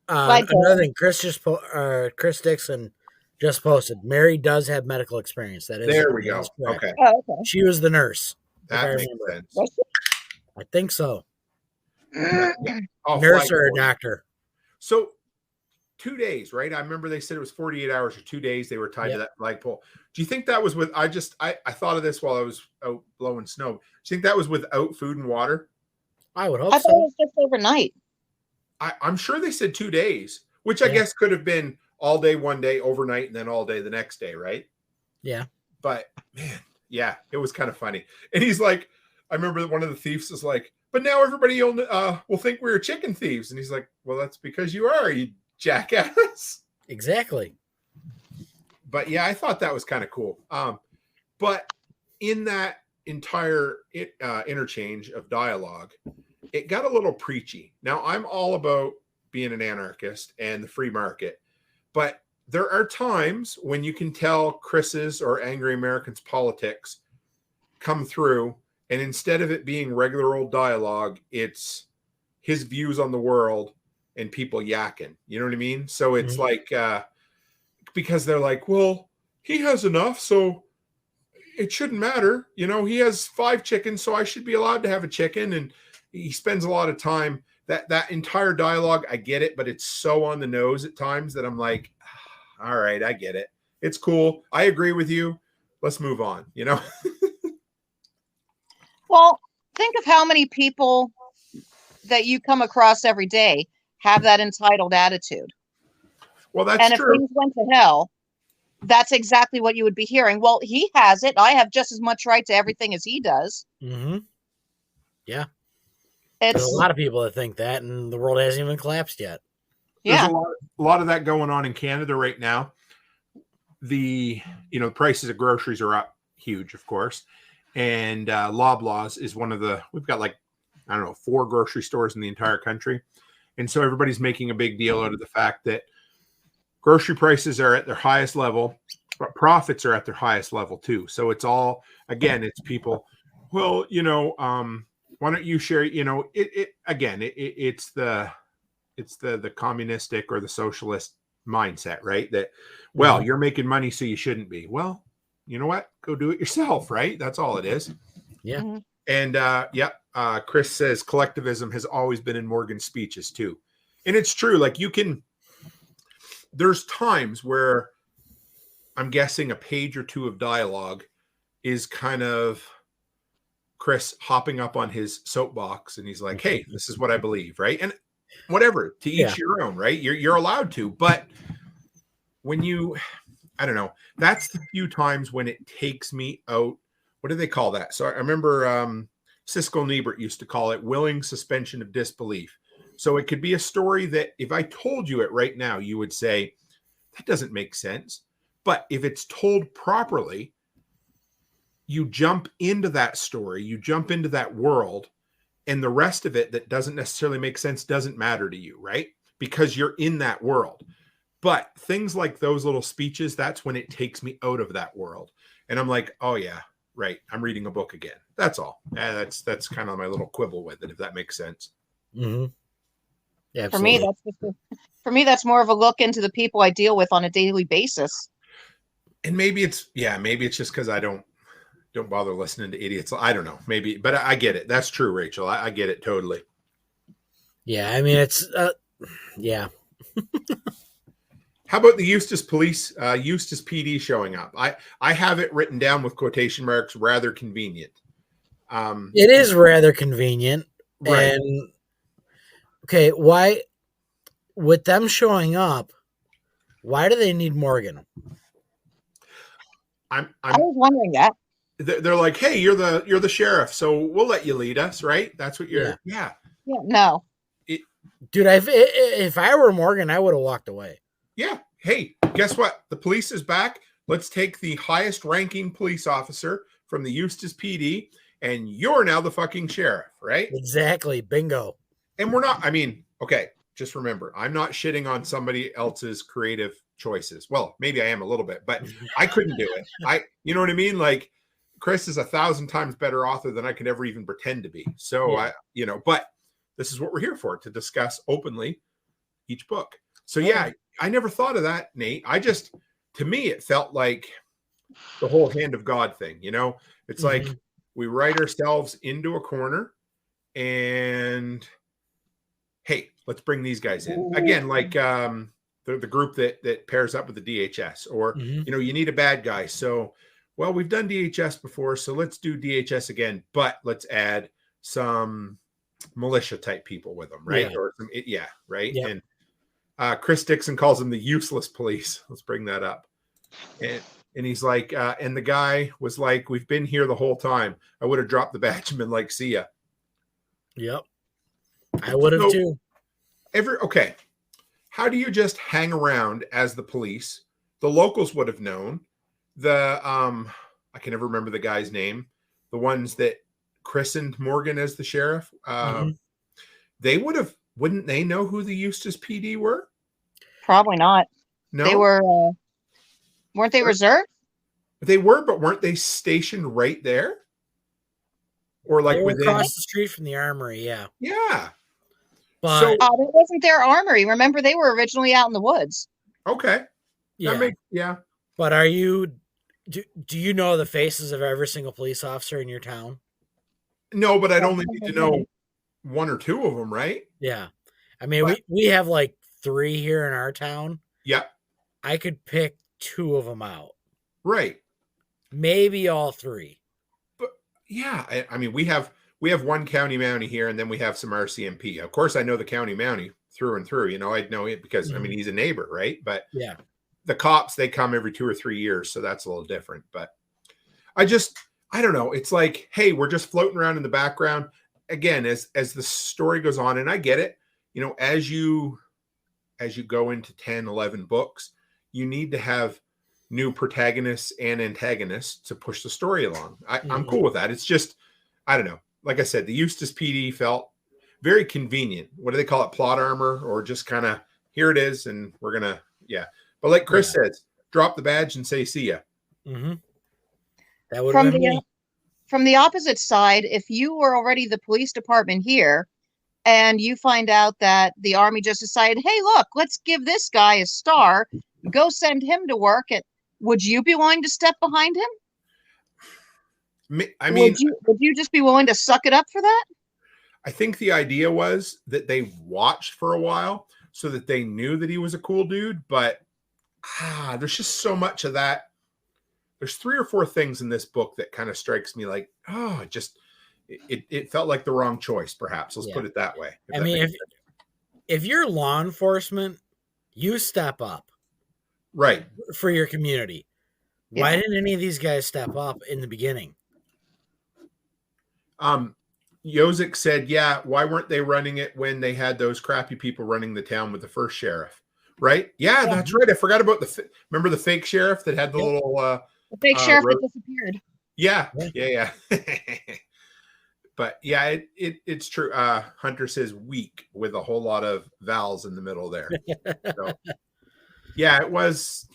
Flagpole. another thing, Chris Dixon just posted. Mary does have medical experience. That is There we go. that's correct. Okay. Oh, okay. She was the nurse. if I That makes remember. sense. Was I think so. Oh, Nurse or a flagpole. doctor. So 2 days, right? I remember they said it was 48 hours or 2 days they were tied to that flagpole. Do you think that was with, I thought of this while I was out blowing snow. Do you think that was without food and water? I would hope I thought it so. was just overnight. I'm sure they said 2 days, which I guess could have been all day, one day, overnight, and then all day the next day, right? Yeah. But man, yeah, it was kind of funny. And he's like, I remember one of the thieves is like, but now everybody will think we were chicken thieves. And he's like, well, that's because you are, you jackass. Exactly. But yeah, I thought that was kind of cool. But in that entire interchange of dialogue, it got a little preachy. Now, I'm all about being an anarchist and the free market, but there are times when you can tell Chris's or Angry Americans politics come through, and instead of it being regular old dialogue, it's his views on the world and people yakking. You know what I mean? So it's like, because they're like, well, he has enough, so it shouldn't matter. You know, he has 5 chickens, so I should be allowed to have a chicken. And he spends a lot of time. That entire dialogue, I get it, but it's so on the nose at times that I'm like, all right, I get it. It's cool. I agree with you. Let's move on, you know? Well, think of how many people that you come across every day have that entitled attitude. Well, that's and if true. things went to hell, that's exactly what you would be hearing. Well, he has it. I have just as much right to everything as he does. Mm-hmm. Yeah. It's There's a lot of people that think that, and the world hasn't even collapsed yet. There's yeah. a lot of that going on in Canada right now. The prices of groceries are up huge, of course. And Loblaws is one of we've got 4 grocery stores in the entire country. And so everybody's making a big deal out of the fact that grocery prices are at their highest level, but profits are at their highest level too. So it's all, again, it's people, well, why don't you share, it's the communistic or the socialist mindset, right? That, well, you're making money, so you shouldn't be. Well, you know what? Go do it yourself, right? That's all it is. Yeah. Mhm. And Chris says collectivism has always been in Morgan's speeches too. And it's true. Like there's times where I'm guessing a page or two of dialogue is kind of Chris hopping up on his soapbox and he's like, hey, this is what I believe, right? And whatever, to each your own, right? You're allowed to, but when I don't know, that's the few times when it takes me out. What do they call that? So I remember Siskel and Ebert used to call it willing suspension of disbelief. So it could be a story that if I told you it right now, you would say, that doesn't make sense. But if it's told properly, you jump into that story, you jump into that world, and the rest of it that doesn't necessarily make sense doesn't matter to you, right? Because you're in that world. But things like those little speeches, that's when it takes me out of that world. And I'm like, oh yeah, right. I'm reading a book again. That's all. That's kind of my little quibble with it, if that makes sense. Mm-hmm. Yeah, For me, that's more of a look into the people I deal with on a daily basis. And maybe it's just because I don't bother listening to idiots. I don't know, maybe, but I get it. That's true, Rachel. I get it totally. Yeah, I mean, it's yeah. How about the Eustis PD showing up? I have it written down with quotation marks, rather convenient. It is rather convenient. Right. And okay, why, with them showing up, why do they need Morgan? I was wondering that. they're like, hey, you're the sheriff, so we'll let you lead us, right? That's what you're. Yeah. No. Dude, if I were Morgan, I would have walked away. Yeah. Hey, guess what? The police is back. Let's take the highest ranking police officer from the Eustis PD, and you're now the fucking sheriff, right? Exactly. Bingo. And we're not, I mean, okay, just remember, I'm not shitting on somebody else's creative choices. Well, maybe I am a little bit, but I couldn't do it. You know what I mean? Like, Chris is 1,000 times better author than I could ever even pretend to be. So but this is what we're here for, to discuss openly each book. So yeah, I never thought of that, Nate. To me, it felt like the whole hand of God thing, it's like we write ourselves into a corner and hey, let's bring these guys in again. Like, the group that pairs up with the DHS, or, you need a bad guy. So, well, we've done DHS before, so let's do DHS again, but let's add some militia type people with them, right? Yeah. Or some, right. Yep. And Chris Dixon calls them the useless police. Let's bring that up. And he's like, and the guy was like, we've been here the whole time. I would have dropped the badge and been like, see ya. Yep. I would have too. Okay. How do you just hang around as the police? The locals would have known. I can never remember the guy's name. The ones that christened Morgan as the sheriff. They wouldn't they know who the Eustis PD were? Probably not. No, they were. Weren't they reserved? They were, but weren't they stationed right there? Or like within across the street from the armory? Yeah. Yeah. But that wasn't their armory. Remember, they were originally out in the woods. Okay. Yeah. But are you? Do you know the faces of every single police officer in your town? No, but I'd only need to know one or two of them, right? Yeah. I mean, we have like 3 here in our town. Yeah. I could pick 2 of them out. Right. Maybe all 3. But yeah, I mean, we have one county mountie here, and then we have some RCMP. Of course, I know the county mountie through and through. I'd know it because I mean, he's a neighbor, right? But yeah, the cops, they come every 2 or 3 years, so that's a little different. But I don't know. It's like, hey, we're just floating around in the background. Again, as the story goes on, and I get it, as you go into 10, 11 books, you need to have new protagonists and antagonists to push the story along. I'm cool with that. It's just, I don't know. Like I said, the Eustis PD felt very convenient. What do they call it? Plot armor, or just kind of, here it is, and we're going to, But like Chris says, drop the badge and say, see ya. That would have been me. From the opposite side, if you were already the police department here and you find out that the army just decided, hey, look, let's give this guy a star, go send him to work, would you be willing to step behind him? I mean, would you just be willing to suck it up for that? I think the idea was that they watched for a while so that they knew that he was a cool dude, but there's just so much of that. There's 3 or 4 things in this book that kind of strikes me like, it felt like the wrong choice, perhaps. Let's put it that way. I mean, if you're law enforcement, you step up. Right. For your community. Yeah. Why didn't any of these guys step up in the beginning? Yozik said, why weren't they running it when they had those crappy people running the town with the first sheriff? Right? Yeah, that's right. I forgot about remember the fake sheriff that had the little... the fake sheriff that disappeared. Yeah. But yeah, it's true. Hunter says weak with a whole lot of vowels in the middle there. So, yeah, it was,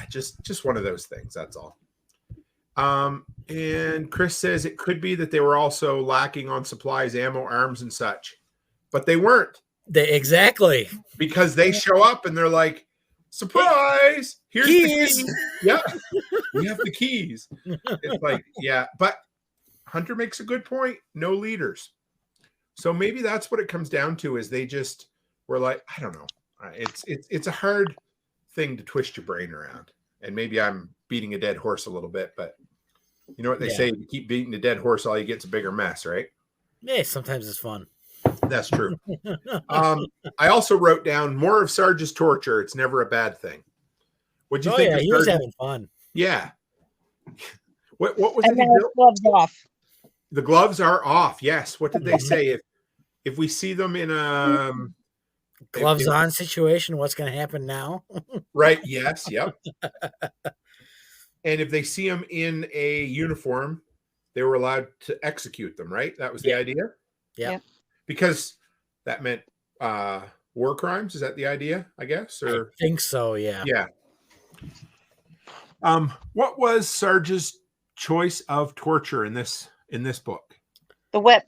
just one of those things. That's all. And Chris says it could be that they were also lacking on supplies, ammo, arms, and such, but they weren't. Exactly. Because they show up and they're like, surprise, here's keys. The keys. Yeah, we have the keys. It's like, but Hunter makes a good point. No leaders. So maybe that's what it comes down to, is they just were like, I don't know. It's a hard thing to twist your brain around. And maybe I'm beating a dead horse a little bit, but you know what they say, you keep beating a dead horse, all you get's a bigger mess, right? Yeah, sometimes it's fun. That's true. I also wrote down more of Sarge's torture. It's never a bad thing. What'd you think? He was having fun. Yeah. What was And it he now his built? gloves off. The gloves are off. Yes. What did they Mhm. say? If we see them in Gloves on situation. What's going to happen now? right? Yes. Yep. And if they see them in a uniform, they were allowed to execute them. Right? That was the idea. Yeah. Because that meant war crimes. Is that the idea? I guess. Or I think so. Yeah. yeah. What was Sarge's choice of torture in this book? The whip.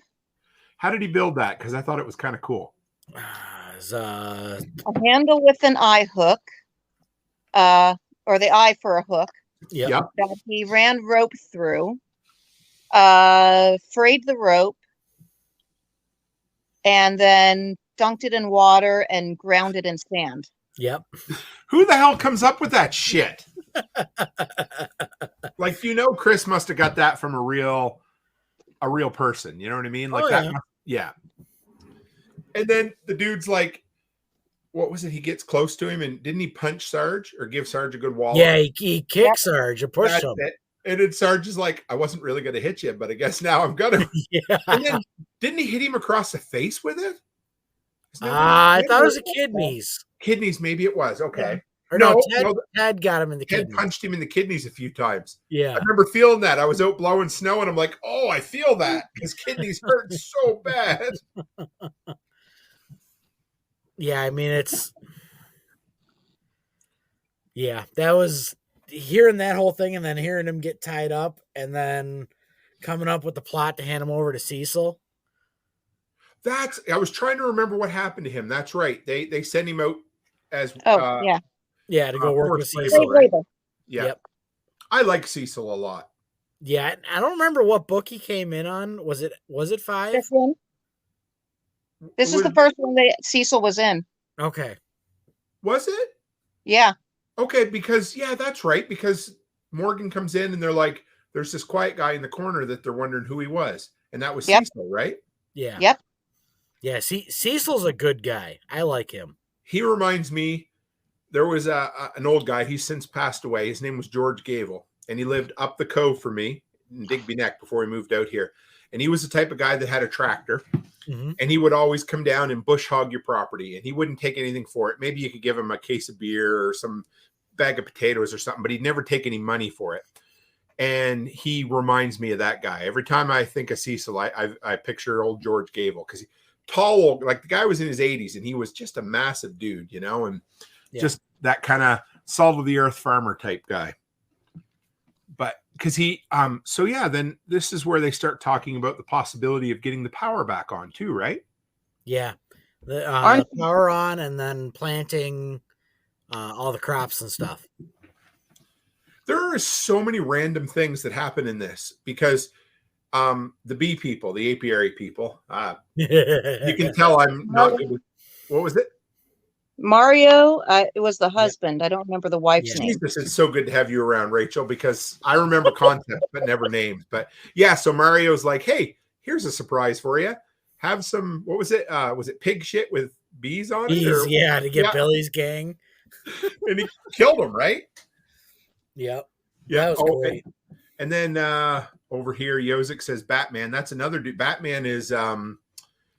How did he build that? Because I thought it was kind of cool. A handle with an eye hook, or the eye for a hook. Yep. That he ran rope through, frayed the rope, and then dunked it in water and ground it in sand. Yep. Who the hell comes up with that shit? Like, Chris must have got that from a real person. You know what I mean? Like yeah. And then the dude's like, what was it? He gets close to him, and didn't he punch Sarge or give Sarge a good wallop? Yeah, he kicked Sarge and pushed him. It. And then Sarge is like, I wasn't really going to hit you, but I guess now I'm gonna. Yeah. And then didn't he hit him across the face with it? I thought it was the kidneys. Kidneys, maybe it was. Okay. Or Ted got him in the kidneys. Ted punched him in the kidneys a few times. Yeah. I remember feeling that. I was out blowing snow, and I'm like, oh, I feel that. His kidneys hurt so bad. Yeah, I mean, that was hearing that whole thing and then hearing him get tied up and then coming up with the plot to hand him over to Cecil. I was trying to remember what happened to him. That's right. They sent him out as yeah, to go work with slave Cecil. labor. Yeah. Yep. I like Cecil a lot. Yeah, I don't remember what book he came in on. Was it 5? This one. This is the first one that Cecil was in. Okay. Was it? Yeah. Okay, because that's right. Because Morgan comes in and they're like, there's this quiet guy in the corner that they're wondering who he was, and that was Cecil, right? Yeah. Yep. Yeah. Cecil's a good guy. I like him. He reminds me. There was an old guy. He's since passed away. His name was George Gavel, and he lived up the cove for me in Digby Neck before he moved out here. And he was the type of guy that had a tractor. Mm-hmm. And he would always come down and bush hog your property, and he wouldn't take anything for it. Maybe you could give him a case of beer or some bag of potatoes or something, but he'd never take any money for it. And he reminds me of that guy. Every time I think of Cecil, I picture old George Gavel, because tall, like the guy was in his 80s, and he was just a massive dude, and just that kind of salt of the earth farmer type guy. But because then this is where they start talking about the possibility of getting the power back on too, right? Yeah. The power on, and then planting all the crops and stuff. There are so many random things that happen in this because the bee people, the apiary people, you can tell I'm not good with, what was it? Mario, it was the husband. I don't remember the wife's name. Jesus, it's so good to have you around, Rachel, because I remember concepts but never names. But so Mario's like, hey, here's a surprise for you. Have some, what was it? Was it pig shit with bees on it? Or, to get Billy's gang. And he killed him, right? Yep. Yeah. That was cool. And then over here, Yozik says Batman. That's another dude. Batman is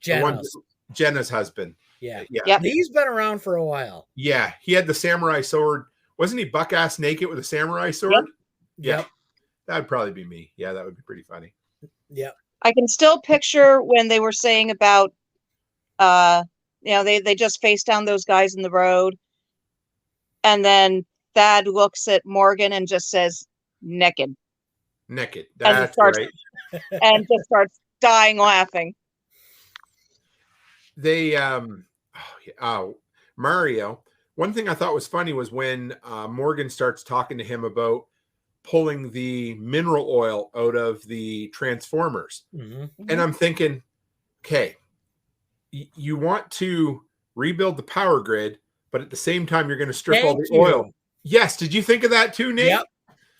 Jenna's husband. Yeah. Yep. He's been around for a while. Yeah. He had the samurai sword. Wasn't he buck-ass naked with a samurai sword? Yep. Yeah. That'd probably be me. Yeah, that would be pretty funny. Yep. I can still picture when they were saying about, they just faced down those guys in the road. And then Thad looks at Morgan and just says, naked. That's right. And just starts dying laughing. They, Mario, one thing I thought was funny was when Morgan starts talking to him about pulling the mineral oil out of the transformers. Mm-hmm. And I'm thinking, okay, you want to rebuild the power grid, but at the same time, you're going to strip all the oil. Yes. Did you think of that too, Nate? Yep.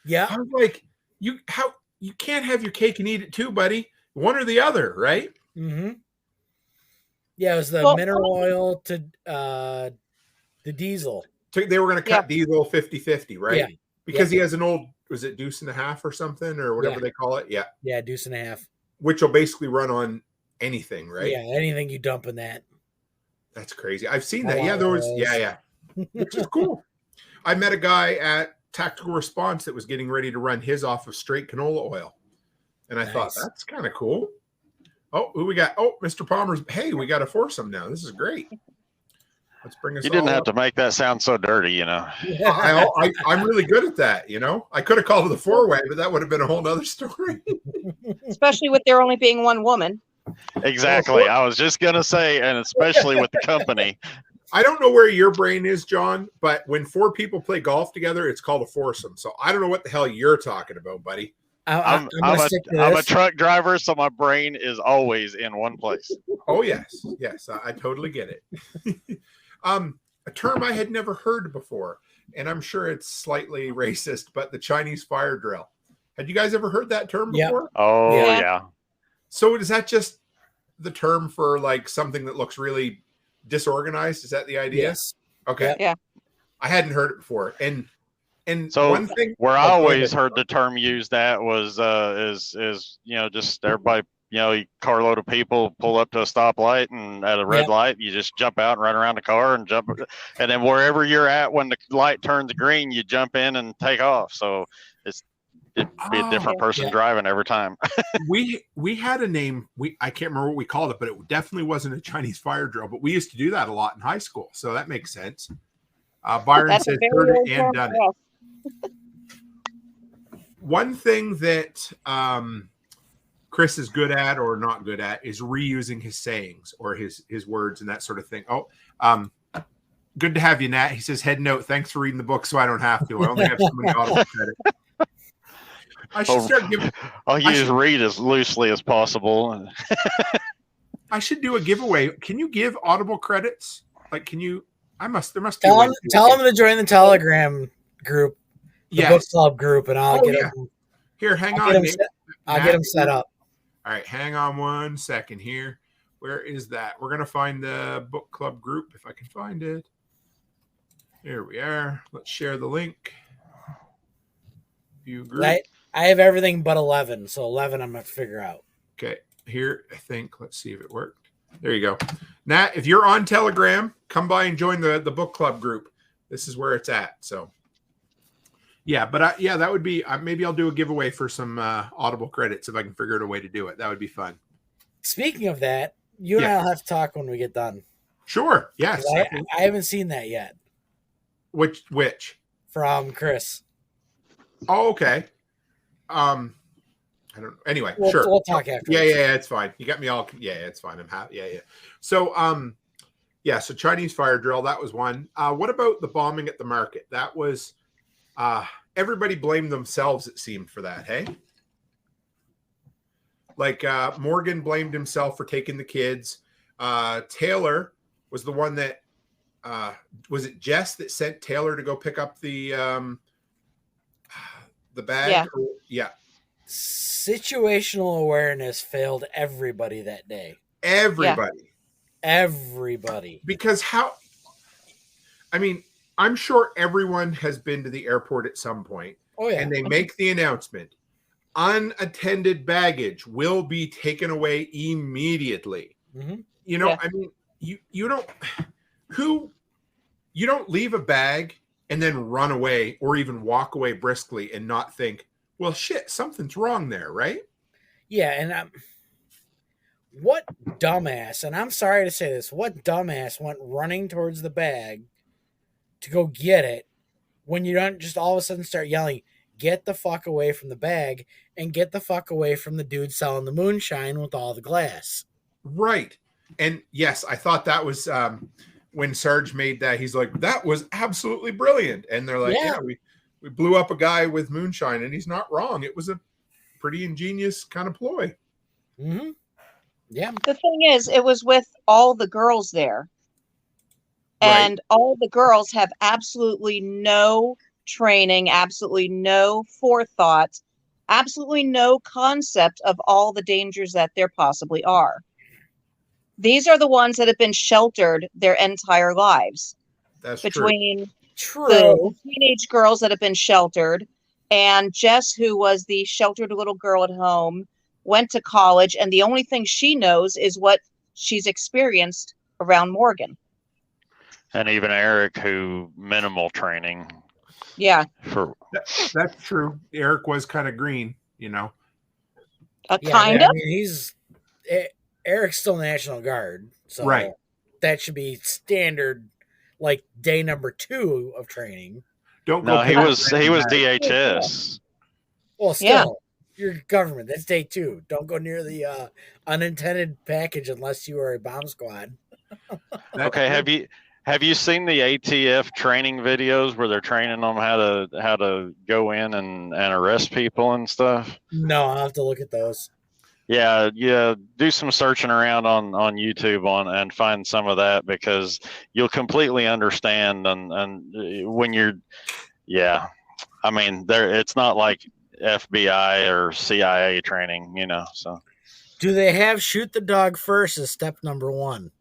Yeah. I was like, you can't have your cake and eat it too, buddy. One or the other, right? Mm-hmm. Yeah, it was the mineral oil to the diesel. They were going to cut diesel 50-50, right? Yeah. Because he has an old was it deuce and a half or something or whatever they call it? Yeah. Yeah, deuce and a half. Which will basically run on anything, right? Yeah, anything you dump in that. That's crazy. I've seen that. Yeah, there was. Yeah. Which is cool. I met a guy at Tactical Response that was getting ready to run his off of straight canola oil, and I thought that's kind of cool. Oh, who we got? Oh, Mr. Palmer's. Hey, we got a foursome now. This is great. Let's bring us. You didn't all have up. to make that sound so dirty, you know. I'm really good at that, you know. I could have called it a four-way, but that would have been a whole nother story. Especially with there only being one woman. Exactly. I was just gonna say, and especially with the company. I don't know where your brain is, John, but when four people play golf together, it's called a foursome. So I don't know what the hell you're talking about, buddy. I'm a truck driver, so my brain is always in one place. Oh yes, I totally get it. A term I had never heard before, and I'm sure it's slightly racist, but the Chinese fire drill. Had you guys ever heard that term before? Oh yeah. So is that just the term for like something that looks really disorganized? Is that the idea? Yes. Okay. Yeah. I hadn't heard it before, and so one thing where I always heard the term used that was is just everybody, a carload of people pull up to a stoplight, and at a red light you just jump out and run around the car and jump, and then wherever you're at when the light turns green you jump in and take off. So it'd be a different person driving every time. we had a name, I can't remember what we called it, but it definitely wasn't a Chinese fire drill, but we used to do that a lot in high school, so that makes sense. Byron says heard it and done it. One thing that Chris is good at or not good at is reusing his sayings or his words and that sort of thing. Good to have you, Nat. He says, head note, thanks for reading the book so I don't have to. I only have so many audible credits. I should start giving. I'll read as loosely as possible. I should do a giveaway. Can you give audible credits? Like, can you? There must be. Tell them to join the Telegram group, the book club group, and I'll get them. Here, hang on. I'll get them set up. All right, hang on 1 second here. Where is that? We're gonna find the book club group if I can find it. Here we are. Let's share the link. View group. I have everything but 11, so 11 I'm going to figure out. Okay, here, I think, let's see if it worked. There you go. Nat, if you're on Telegram, come by and join the book club group. This is where it's at. So, yeah, but that would be, maybe I'll do a giveaway for some audible credits if I can figure out a way to do it. That would be fun. Speaking of that, you and I'll have to talk when we get done. Sure, yes. I haven't seen that yet. Which? From Chris. Oh, okay. I don't know. Anyway, sure. We'll talk after. Yeah, it's fine. You got me all. Yeah, it's fine. I'm happy. Yeah. So, so Chinese fire drill. That was one. What about the bombing at the market? That was. Everybody blamed themselves. It seemed for that. Hey. Like Morgan blamed himself for taking the kids. Taylor was the one that. Was it Jess that sent Taylor to go pick up the bag? Yeah. Situational awareness failed everybody that day. Everybody. Because I'm sure everyone has been to the airport at some point. Oh, yeah. And they make the announcement. Unattended baggage will be taken away immediately. Mm-hmm. You don't leave a bag and then run away or even walk away briskly and not think, well, shit, something's wrong there, right? Yeah, and what dumbass, and I'm sorry to say this, what dumbass went running towards the bag to go get it when you don't just all of a sudden start yelling, get the fuck away from the bag and get the fuck away from the dude selling the moonshine with all the glass. Right. And yes, I thought that was when Sarge made that, he's like, that was absolutely brilliant. And they're like, we blew up a guy with moonshine, and he's not wrong. It was a pretty ingenious kind of ploy. Mm-hmm. Yeah. The thing is, it was with all the girls there. And all the girls have absolutely no training, absolutely no forethought, absolutely no concept of all the dangers that there possibly are. These are the ones that have been sheltered their entire lives. That's between true. The teenage girls that have been sheltered, And Jess, who was the sheltered little girl at home, went to college, and the only thing she knows is what she's experienced around Morgan. And even Eric, who minimal training. Yeah. That's true. Eric was kind of green, Kind of. I mean, Eric's still National Guard, so Right. that should be standard, like day number 2 of training. Don't go. No, he was DHS. Well, still, you're government. That's day 2. Don't go near the unintended package unless you are a bomb squad. Okay, have you seen the ATF training videos where they're training them how to go in and arrest people and stuff? No, I'll have to look at those. Yeah, do some searching around on YouTube and find some of that, because you'll completely understand and when you're I mean, it's not like FBI or CIA training, so. Do they have shoot the dog first as step number 1?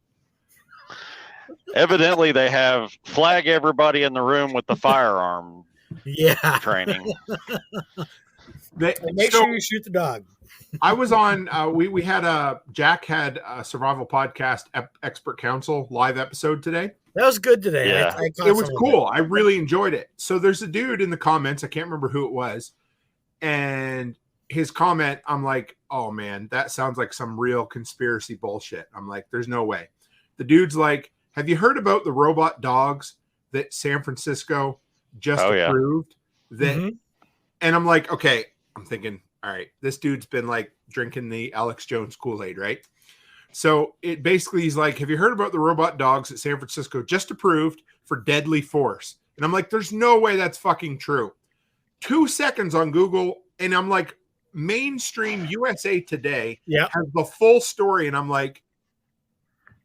Evidently they have flag everybody in the room with the firearm training. Make sure you shoot the dog. I was on. We had Jack had a survival podcast expert council live episode today. That was good today. Yeah. It was cool. I really enjoyed it. So there's a dude in the comments. I can't remember who it was, and his comment. I'm like, oh man, that sounds like some real conspiracy bullshit. I'm like, there's no way. The dude's like, have you heard about the robot dogs that San Francisco just approved? That, and I'm like, okay. I'm thinking, all right, this dude's been like drinking the Alex Jones Kool-Aid, right? So it basically, he's like, have you heard about the robot dogs that San Francisco just approved for deadly force? And I'm like, there's no way that's fucking true. 2 seconds on Google, and I'm like, mainstream USA Today has the full story, and I'm like,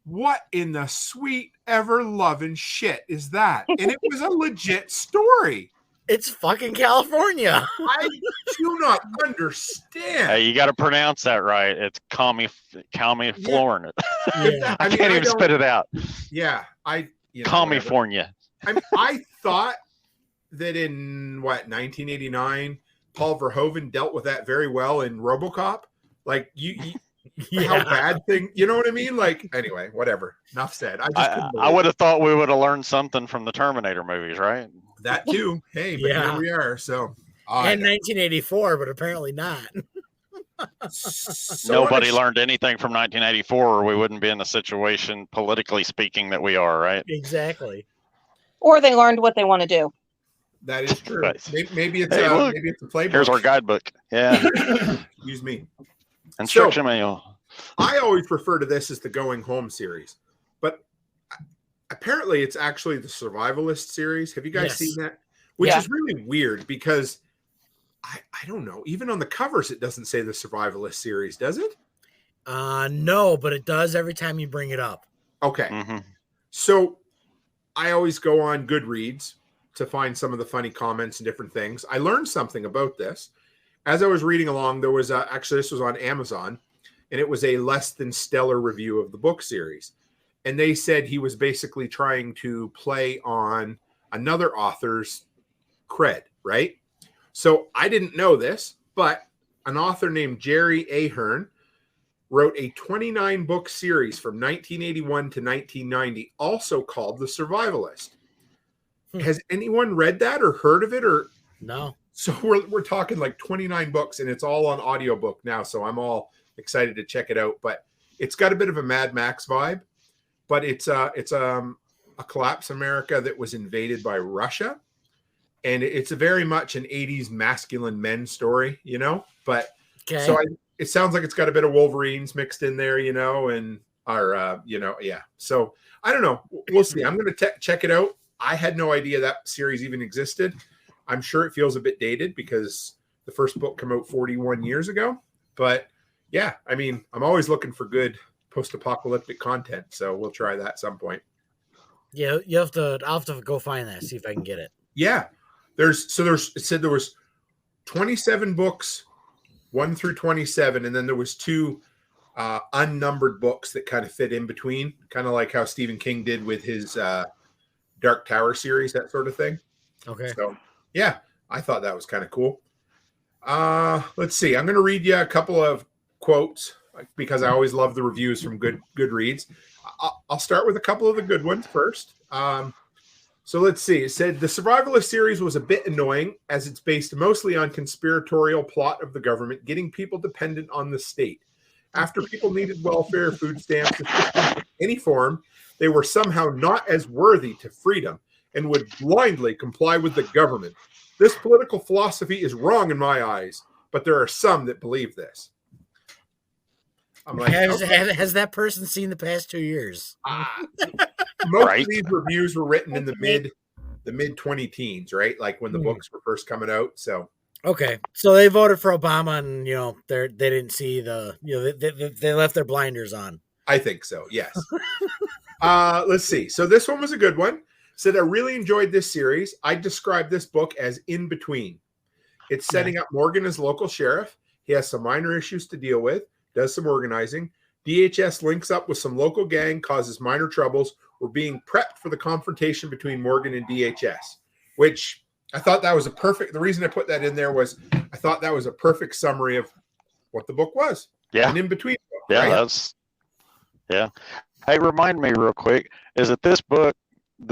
what in the sweet ever loving shit is that? And it was a legit story. It's fucking California. I do not understand. Hey, you got to pronounce that right. It's California. Yeah. I can't even spit it out. Yeah, California. I mean, I thought that in 1989, Paul Verhoeven dealt with that very well in RoboCop. Like how bad thing, you know what I mean? Like, anyway, whatever. Enough said. I would have thought we would have learned something from the Terminator movies, right? That too. Hey, but here we are. So, and 1984, but apparently not. Nobody learned anything from 1984, or we wouldn't be in the situation, politically speaking, that we are, right? Exactly. Or they learned what they want to do. That is true. Maybe it's maybe it's a playbook. Here's our guidebook. Yeah. Excuse me. Instruction manual. I always refer to this as the Going Home series, but apparently it's actually the Survivalist series. Have you guys seen that? Which is really weird because I don't know. Even on the covers, it doesn't say the Survivalist series, does it? No, but it does every time you bring it up. Okay. Mm-hmm. So I always go on Goodreads to find some of the funny comments and different things. I learned something about this. As I was reading along, there was actually, this was on Amazon, and it was a less than stellar review of the book series. And they said he was basically trying to play on another author's cred, right? So I didn't know this, but an author named Jerry Ahern wrote a 29-book series from 1981 to 1990, also called The Survivalist. Has anyone read that or heard of it? Or no? So we're talking like 29 books, and it's all on audiobook now. So I'm all excited to check it out. But it's got a bit of a Mad Max vibe. But it's a collapse America that was invaded by Russia, and it's a very much an 80s masculine men story, But so it sounds like it's got a bit of Wolverines mixed in there, and So I don't know. We'll see. I'm going to check it out. I had no idea that series even existed. I'm sure it feels a bit dated because the first book came out 41 years ago. But yeah, I mean, I'm always looking for good post-apocalyptic content, so we'll try that at some point. Yeah, I'll have to go find that, see if I can get it. Yeah. It said there was 27 books, 1 through 27, and then there was 2 unnumbered books that kind of fit in between, kind of like how Stephen King did with his Dark Tower series, that sort of thing. Okay. So yeah, I thought that was kind of cool. Let's see. I'm going to read you a couple of quotes because I always love the reviews from Goodreads. I'll start with a couple of the good ones first. So let's see. It said, the Survivalist series was a bit annoying as it's based mostly on conspiratorial plot of the government getting people dependent on the state. After people needed welfare, food stamps, assistance in any form, they were somehow not as worthy to freedom and would blindly comply with the government. This political philosophy is wrong in my eyes, but there are some that believe this. I'm like, has that person seen the past 2 years? Most of these reviews were written in the mid 2010s, right? Like when the books were first coming out. So okay, so they voted for Obama, and they didn't see they left their blinders on. I think so. Yes. Let's see. So this one was a good one. Said, I really enjoyed this series. I describe this book as in between. It's setting up Morgan as local sheriff. He has some minor issues to deal with, does some organizing. DHS links up with some local gang, causes minor troubles. We're being prepped for the confrontation between Morgan and DHS, which I thought that was the reason I put that in there was I thought that was a perfect summary of what the book was. Yeah. An in between book. Yeah, right? Yeah. Hey, remind me real quick, is it this book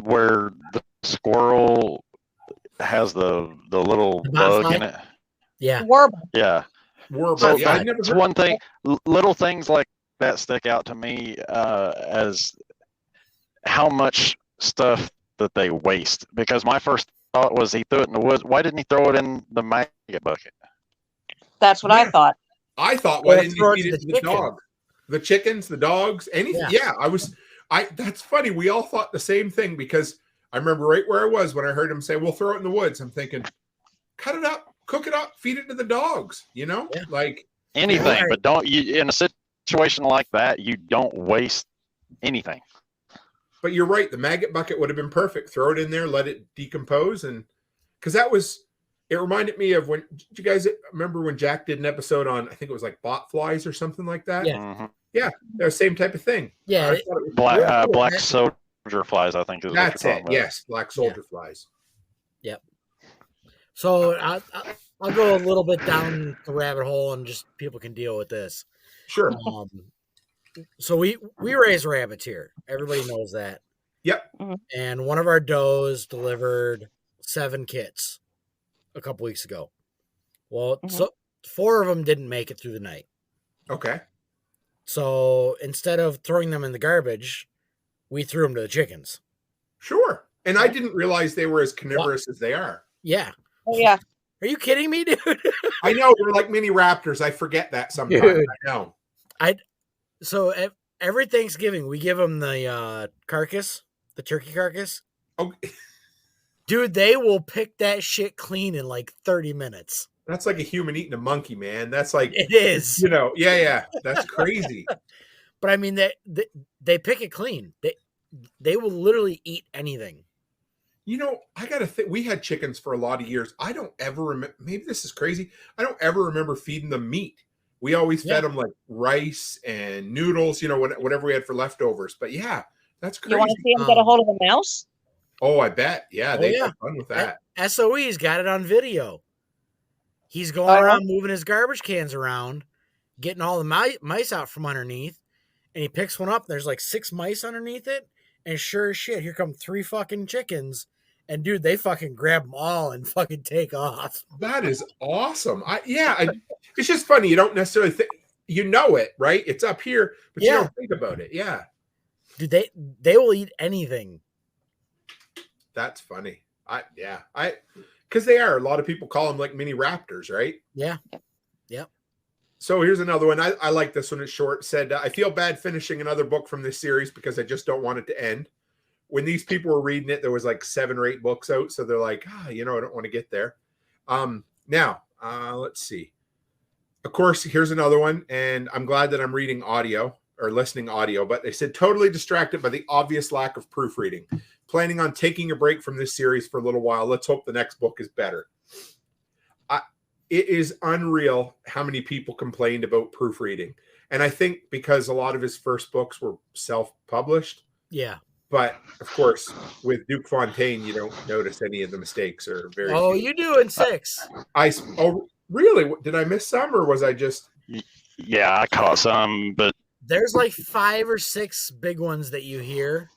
where the squirrel has the little bug in it? Yeah. Warble. Yeah. Warble. So Yeah, that's one thing. Little things like that stick out to me as how much stuff that they waste. Because my first thought was he threw it in the woods. Why didn't he throw it in the maggot bucket? That's what I thought. I thought, why didn't he feed it to the dog? The chickens, the dogs, anything. Yeah, that's funny. We all thought the same thing because I remember right where I was when I heard him say, we'll throw it in the woods. I'm thinking, cut it up, cook it up, feed it to the dogs, like anything, but in a situation like that, you don't waste anything. But you're right. The maggot bucket would have been perfect. Throw it in there, let it decompose. And because it reminded me of did you guys remember when Jack did an episode on, I think it was like bot flies or something like that? Yeah. Mm-hmm. Yeah. They're the same type of thing. Yeah. Black soldier flies, I think is that's what you're it. talking about. Yes. Black soldier flies. Yep. So I'll go a little bit down the rabbit hole and just people can deal with this. Sure. So we raise rabbits here. Everybody knows that. Yep. And one of our does delivered 7 kits a couple weeks ago. Well, so 4 of them didn't make it through the night. Okay. So instead of throwing them in the garbage, we threw them to the chickens. Sure. And I didn't realize they were as carnivorous as they are. Yeah. Oh, yeah. Are you kidding me, dude? I know. They're like mini raptors. I forget that sometimes. Dude. I know. So every Thanksgiving, we give them the carcass, the turkey carcass. Oh, dude, they will pick that shit clean in like 30 minutes. That's like a human eating a monkey, man. That's like it is. Yeah. That's crazy. But I mean, they pick it clean. They will literally eat anything. I got to think. We had chickens for a lot of years. I don't ever remember. Maybe this is crazy. I don't ever remember feeding them meat. We always fed them like rice and noodles, whatever we had for leftovers. But yeah, that's crazy. You want to see him get a hold of a mouse? Oh, I bet. Yeah, they have fun with that. SOE's got it on video. He's going around moving his garbage cans around, getting all the mice out from underneath, and he picks one up. There's like 6 mice underneath it, and sure as shit, here come 3 fucking chickens. And dude, they fucking grab them all and fucking take off. That is awesome. It's just funny. You don't necessarily think, it, right? It's up here, but you don't think about it. Yeah. Dude, they will eat anything. That's funny. Because they are. A lot of people call them like mini raptors, right? Yeah. Yep. So here's another one. I like this one. It's short. It said, I feel bad finishing another book from this series because I just don't want it to end. When these people were reading it, there was like 7 or 8 books out. So they're like, I don't want to get there. Now, let's see. Of course, here's another one. And I'm glad that I'm reading audio or listening audio, but they said totally distracted by the obvious lack of proofreading. Planning on taking a break from this series for a little while. Let's hope the next book is better. It is unreal how many people complained about proofreading. And I think because a lot of his first books were self-published. Yeah. But of course, with Duke Fontaine, you don't notice any of the mistakes or very Oh, few. you do in 6. Oh, really? Did I miss some, or was I just? Yeah, I caught some, but There's like 5 or 6 big ones that you hear,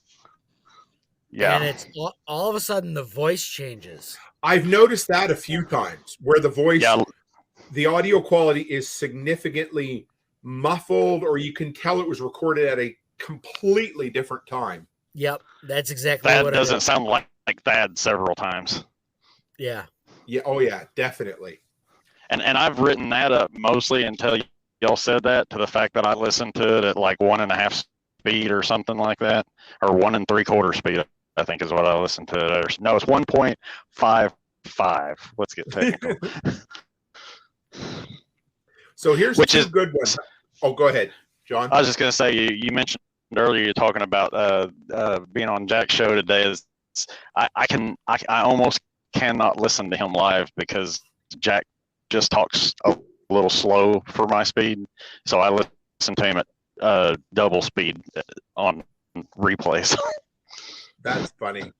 yeah, and it's all of a sudden the voice changes. I've noticed that a few times where the voice, yeah, the audio quality is significantly muffled, or you can tell it was recorded at a completely different time. Yep, that's exactly that what doesn't sound like that several times. Yeah. Yeah. Oh, yeah. Definitely. And I've written that up mostly until y'all said that, to the fact that I listened to it at like 1.5 speed or something like that, or 1 3/4 speed, I think is what I listened to. No, it's 1.55. Let's get technical. So here's Which two is good ones. Oh, go ahead, John. I was just going to say, you mentioned earlier, you're talking about being on Jack's show today. I almost cannot listen to him live because Jack just talks a little slow for my speed. So I listen to him at double speed on replays. That's funny.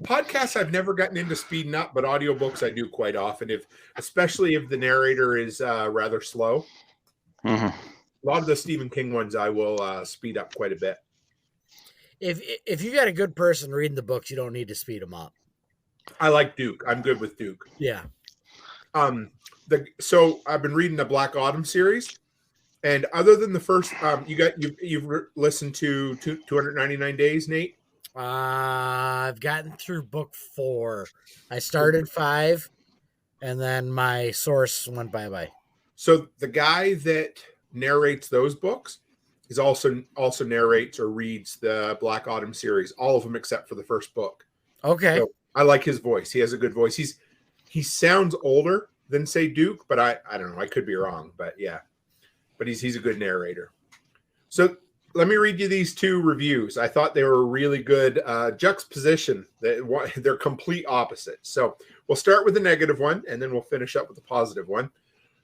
Podcasts I've never gotten into speeding up, but audiobooks I do quite often. Especially if the narrator is rather slow. Mm-hmm. A lot of the Stephen King ones I will speed up quite a bit. If you got a good person reading the books, you don't need to speed them up. I like Duke. I'm good with Duke. Yeah. So I've been reading the Black Autumn series, and other than the first, you've listened to 299 Days, Nate. I've gotten through book 4. I started 5, and then my source went bye-bye. So the guy that narrates those books is also narrates or reads the Black Autumn series, all of them except for the first book. Okay. So I like his voice. He has a good voice. He sounds older than, say, Duke, but I don't know. I could be wrong, but yeah. But he's a good narrator. So let me read you these 2 reviews. I thought they were really good juxtaposition. They're complete opposites. So we'll start with the negative one, and then we'll finish up with the positive one.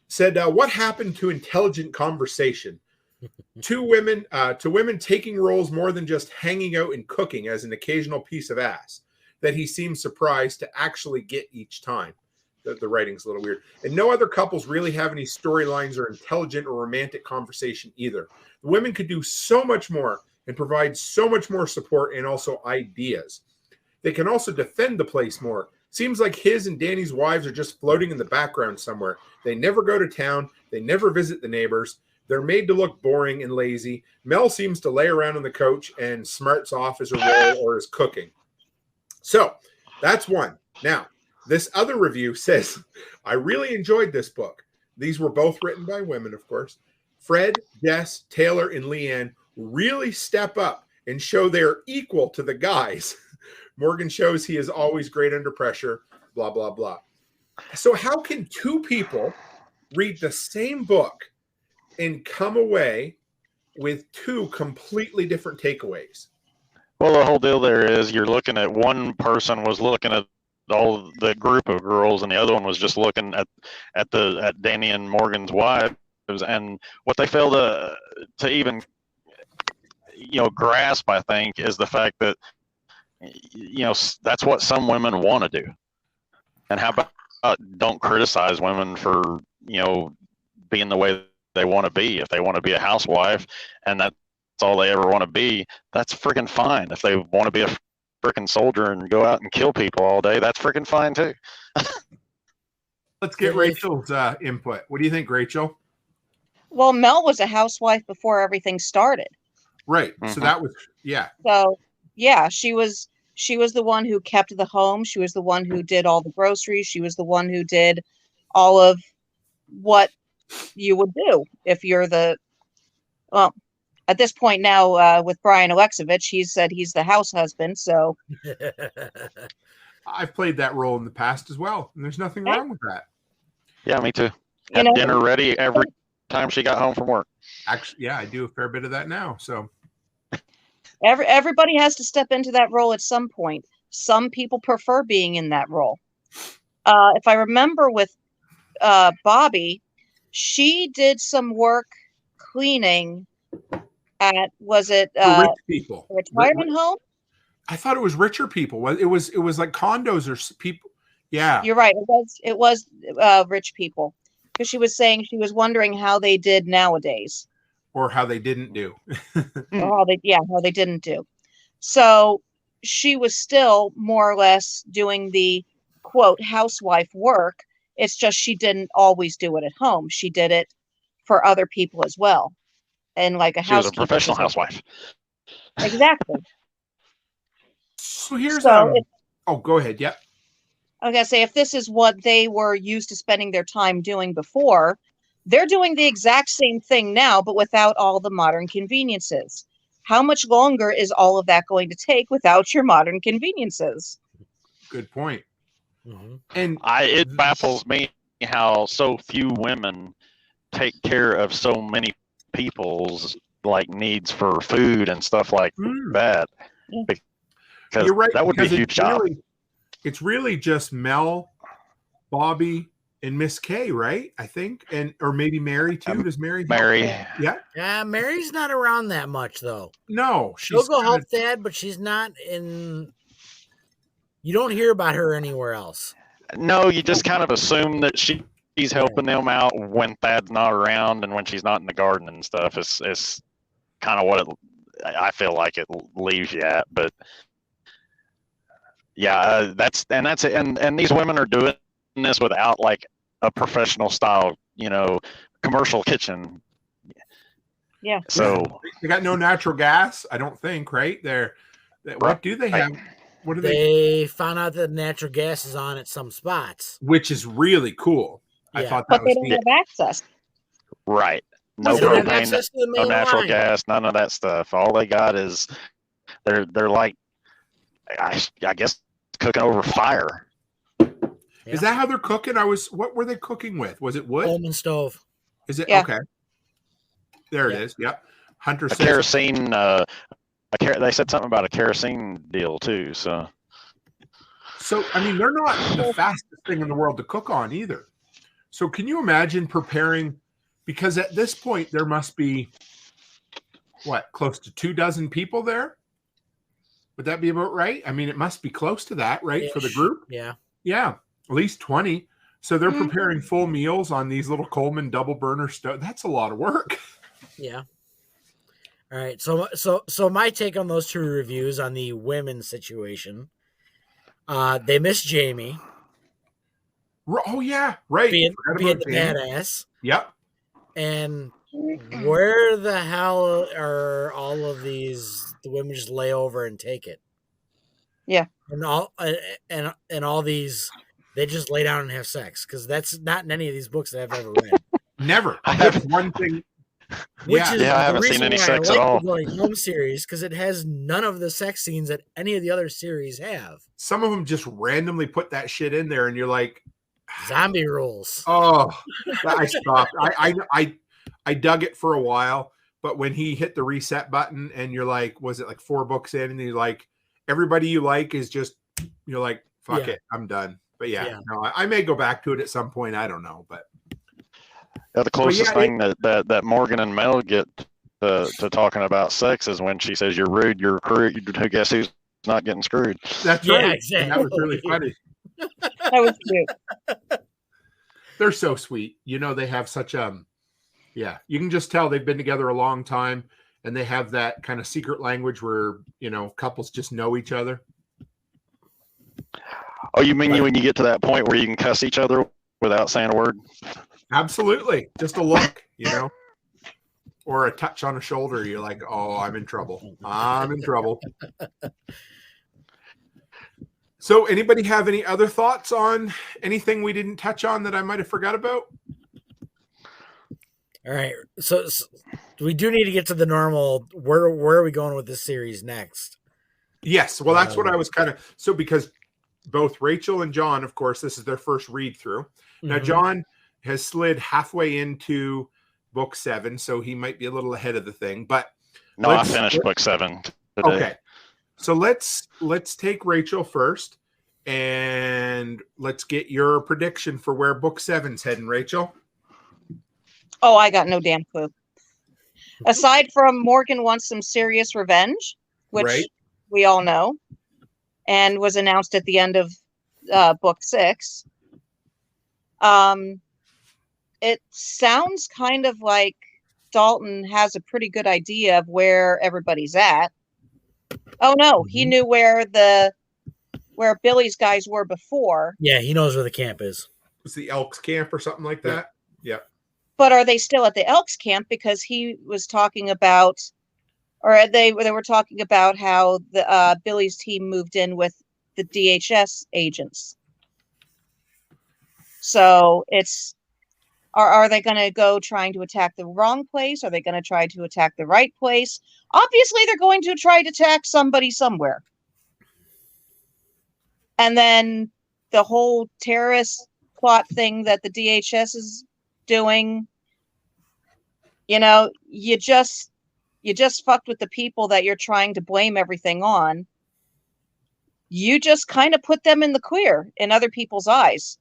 Said, what happened to intelligent conversation? To women taking roles more than just hanging out and cooking as an occasional piece of ass that he seems surprised to actually get each time. The writing's a little weird. And no other couples really have any storylines or intelligent or romantic conversation either. The women could do so much more and provide so much more support and also ideas. They can also defend the place more. Seems like his and Danny's wives are just floating in the background somewhere. They never go to town. They never visit the neighbors. They're made to look boring and lazy. Mel seems to lay around on the couch and smarts off as her role or is cooking. So that's one. Now, this other review says, I really enjoyed this book. These were both written by women, of course. Fred, Jess, Taylor, and Leanne really step up and show they're equal to the guys. Morgan shows he is always great under pressure, blah, blah, blah. So how can 2 people read the same book and come away with 2 completely different takeaways? Well, the whole deal there is you're looking at, one person was looking at all the group of girls, and the other one was just looking at Danny and Morgan's wives, and what they fail to even grasp, I think, is the fact that that's what some women want to do. And how about don't criticize women for being the way they want to be. If they want to be a housewife and that's all they ever want to be, that's freaking fine. If they want to be a freaking soldier and go out and kill people all day, that's freaking fine too. Let's get Rachel's input. What do you think, Rachel? Well, Mel was a housewife before everything started. Right. Mm-hmm. So that was, yeah. So yeah, she was the one who kept the home. She was the one who did all the groceries. She was the one who did all of what you would do if you're at this point now, with Brian Alexovich, he said he's the house husband. So I've played that role in the past as well, and there's nothing wrong with that. Yeah, me too. Had dinner ready every time she got home from work. Actually, yeah, I do a fair bit of that now. So everybody has to step into that role at some point. Some people prefer being in that role. If I remember with Bobby, she did some work cleaning at, was it rich people, a retirement home? I thought it was richer people. It was like condos or people. Yeah. You're right. It was rich people, because she was saying she was wondering how they did nowadays, Or how they didn't do. or how they didn't do. So she was still more or less doing the quote housewife work. It's just she didn't always do it at home. She did it for other people as well, and like a She was a housekeeper professional position. housewife. Exactly. So here's So oh, go ahead. Yep. I was gonna say, if this is what they were used to spending their time doing before, they're doing the exact same thing now, but without all the modern conveniences. How much longer is all of that going to take without your modern conveniences? Good point. Mhm. And It baffles me how so few women take care of so many people's like needs for food and stuff like that. Yeah. Because you're right. that would be a because huge job. It's really just Mel, Bobby, and Miss K, right? I think, or maybe Mary too. Does Mary? help? Mary, Yeah. Yeah, Mary's not around that much though. No, She'll go help Dad, but she's not in. You don't hear about her anywhere else. no, you just kind of assume that she's helping them out when Thad's not around and when she's not in the garden and stuff. It's kind of what I feel like it leaves you at. But yeah, that's it. And these women are doing this without like a professional style, commercial kitchen. Yeah. So they got no natural gas. I don't think. Right? What do they have? What do they found out that natural gas is on at some spots, which is really cool. I thought that but they was don't neat. have access. right. No They don't have propane, access to the no main natural line. gas, none of that stuff. All they got is they're like, I guess, cooking over fire. Is that how they're cooking? What were they cooking with? Was it wood? Coleman stove. Is it? Yeah. Okay. There it is. Yep. Hunter A says kerosene. They said something about a kerosene deal too. So I mean, they're not the fastest thing in the world to cook on either. So can you imagine preparing? Because at this point there must be close to 24 people there. Would that be about right? I mean, it must be close to that, right? For the group? Yeah. Yeah. At least 20. So they're preparing full meals on these little Coleman double burner stove. That's a lot of work. Yeah. All right. So my take on those two reviews on the women's situation, they miss Jamie. Oh yeah, right. Being the badass. Yep. And where the hell are all of these? The women just lay over and take it. Yeah. And all these, they just lay down and have sex, because that's not in any of these books that I've ever read. Never. That's one thing. Which is I haven't seen any sex at all. The Going Home series, because it has none of the sex scenes that any of the other series have. Some of them just randomly put that shit in there, and you're like, zombie rules. Oh, I stopped. I dug it for a while, but when he hit the reset button, and you're like, was it like 4 books in, and you're like, everybody you like is just, you're like, fuck it, I'm done. But no, I may go back to it at some point. I don't know, but. The closest thing that Morgan and Mel get to talking about sex is when she says, "You're rude, you're crude. Guess who's not getting screwed?" That's right. Exactly. And that was really funny. That was cute. They're so sweet. They have such you can just tell they've been together a long time, and they have that kind of secret language where couples just know each other. Oh, you mean when you get to that point where you can cuss each other without saying a word? Absolutely. Just a look, or a touch on a shoulder. You're like, oh, I'm in trouble. I'm in trouble. So anybody have any other thoughts on anything we didn't touch on that I might have forgot about? All right. So we do need to get to the normal. Where are we going with this series next? Yes. Well, that's what I was because both Rachel and John, of course, this is their first read through. Now, John has slid halfway into book 7, so he might be a little ahead of the thing. But no, I finished book 7 today. Okay, so let's take Rachel first, and let's get your prediction for where book 7's heading, Rachel. Oh, I got no damn clue. Aside from Morgan wants some serious revenge, which we all know. and was announced at the end of book 6. It sounds kind of like Dalton has a pretty good idea of where everybody's at. Oh no, he knew where Billy's guys were before. Yeah, he knows where the camp is. Was the Elks camp or something like that? Yeah. But are they still at the Elks camp? Because he was talking about, or they were talking about how the Billy's team moved in with the DHS agents. So it's, are they going to go trying to attack the wrong place? Are they going to try to attack the right place? Obviously, they're going to try to attack somebody somewhere. And then the whole terrorist plot thing that the DHS is doing, you just fucked with the people that you're trying to blame everything on. You just kind of put them in the clear in other people's eyes.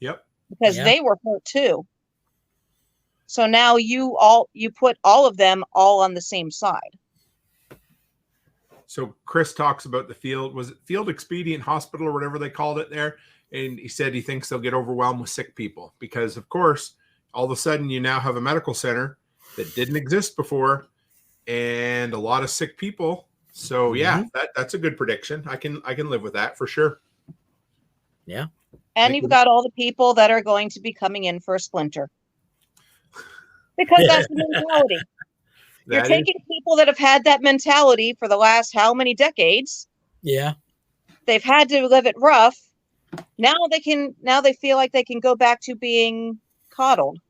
Yep. Because they were hurt too. So now you put all of them all on the same side. So Chris talks about the field, was it Field Expedient Hospital or whatever they called it there? And he said he thinks they'll get overwhelmed with sick people because, of course, all of a sudden you now have a medical center that didn't exist before and a lot of sick people. So yeah, that's a good prediction. I can live with that for sure. Yeah. And you've got all the people that are going to be coming in for a splinter. Because that's the mentality. You're taking people that have had that mentality for the last how many decades? Yeah. They've had to live it rough. Now they feel like they can go back to being coddled.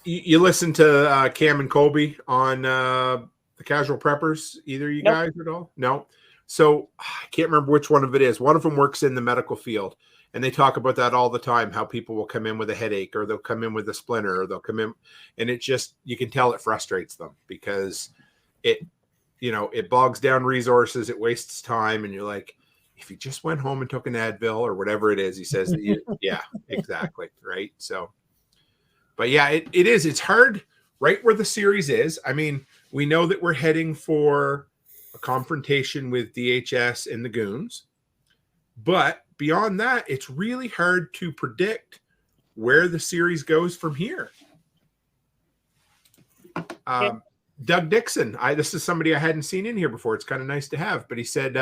You listen to Cam and Colby on the Casual Preppers, either of you guys at all? No. So I can't remember which one of it is. One of them works in the medical field, and they talk about that all the time, how people will come in with a headache or they'll come in with a splinter or they'll come in, and it just, you can tell it frustrates them because it bogs down resources, it wastes time, and you're like, if you just went home and took an Advil or whatever it is, he says, yeah, exactly. Right. So, but yeah, it's hard right where the series is. I mean, we know that we're heading for a confrontation with DHS and the goons, but beyond that, it's really hard to predict where the series goes from here. Doug Dixon, this is somebody I hadn't seen in here before. It's kind of nice to have, but he said,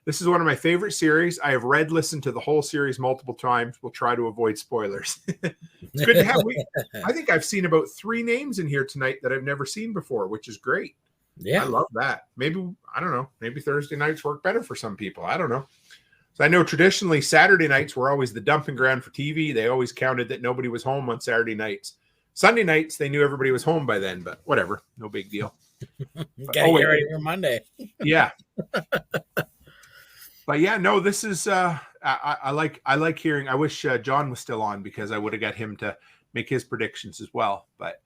this is one of my favorite series. I have listened to the whole series multiple times. We'll try to avoid spoilers. It's good to have. I think I've seen about 3 names in here tonight that I've never seen before, which is great. Yeah. I love that. Maybe, I don't know, maybe Thursday nights work better for some people. I don't know. So I know traditionally Saturday nights were always the dumping ground for TV. They always counted that nobody was home on Saturday nights. Sunday nights, they knew everybody was home by then, but whatever. No big deal. Gotta get ready for Monday. Yeah. But yeah, no, this is, I like hearing, I wish John was still on because I would have got him to make his predictions as well. But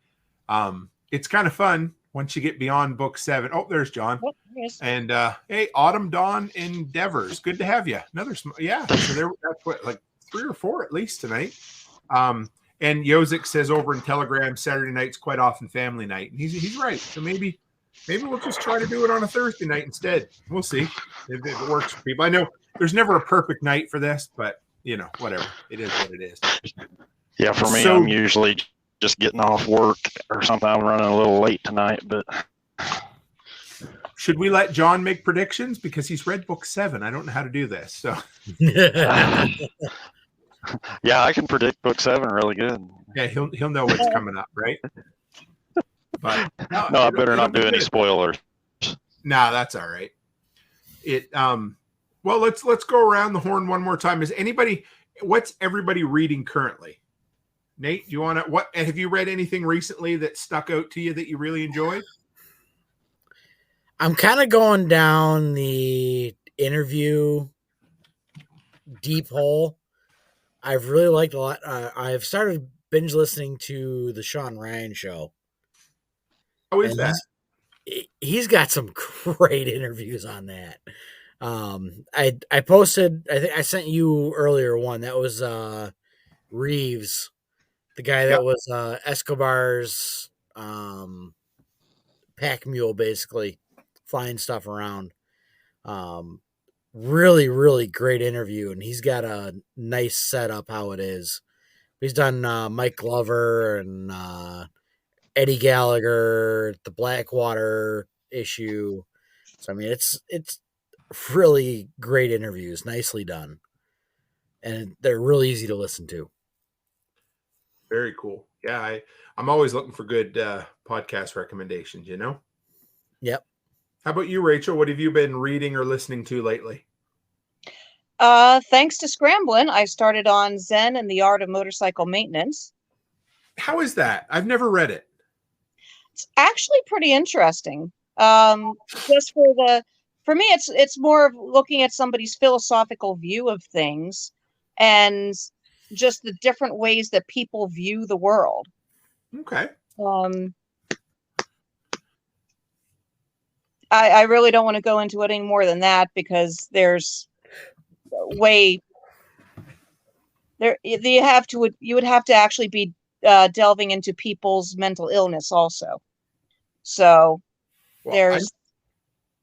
it's kind of fun once you get beyond book 7. Oh, there's John. Oh, yes. And hey, Autumn, Dawn, Endeavors. Good to have you. So that's what, like 3 or 4 at least tonight. And Yozik says over in Telegram, Saturday night's quite often family night. And he's right. So maybe we'll just try to do it on a Thursday night instead. We'll see if it works for people. I know there's never a perfect night for this, but whatever. It is what it is. Yeah, for me, I'm usually just getting off work or something. I'm running a little late tonight, but should we let John make predictions because he's read book 7? I don't know how to do this. So yeah, I can predict book 7 really good. Yeah, he'll know what's coming up, right? But no, I better not do any spoilers. Nah, that's all right. Well, let's go around the horn one more time. What's everybody reading currently? Nate, you want to, have you read anything recently that stuck out to you that you really enjoyed? I'm kind of going down the interview deep hole. I've really liked a lot. I've started binge listening to the Sean Ryan show. How is that? He's got some great interviews on that. I posted, I think I sent you earlier one that was Reeves, the guy that was Escobar's pack mule, basically flying stuff around. really, really great interview, and he's got a nice setup how it is. He's done Mike Glover and Eddie Gallagher, the Blackwater issue. So I mean, it's really great interviews, nicely done, and they're really easy to listen to. Very cool. Yeah, I'm always looking for good podcast recommendations. Yep. How about you, Rachel? What have you been reading or listening to lately? Thanks to Scramblin', I started on Zen and the Art of Motorcycle Maintenance. How is that? I've never read it. It's actually pretty interesting. Just for me, it's more of looking at somebody's philosophical view of things and just the different ways that people view the world. Okay. I really don't want to go into it any more than that because there's way there you would have to actually be delving into people's mental illness also. So there's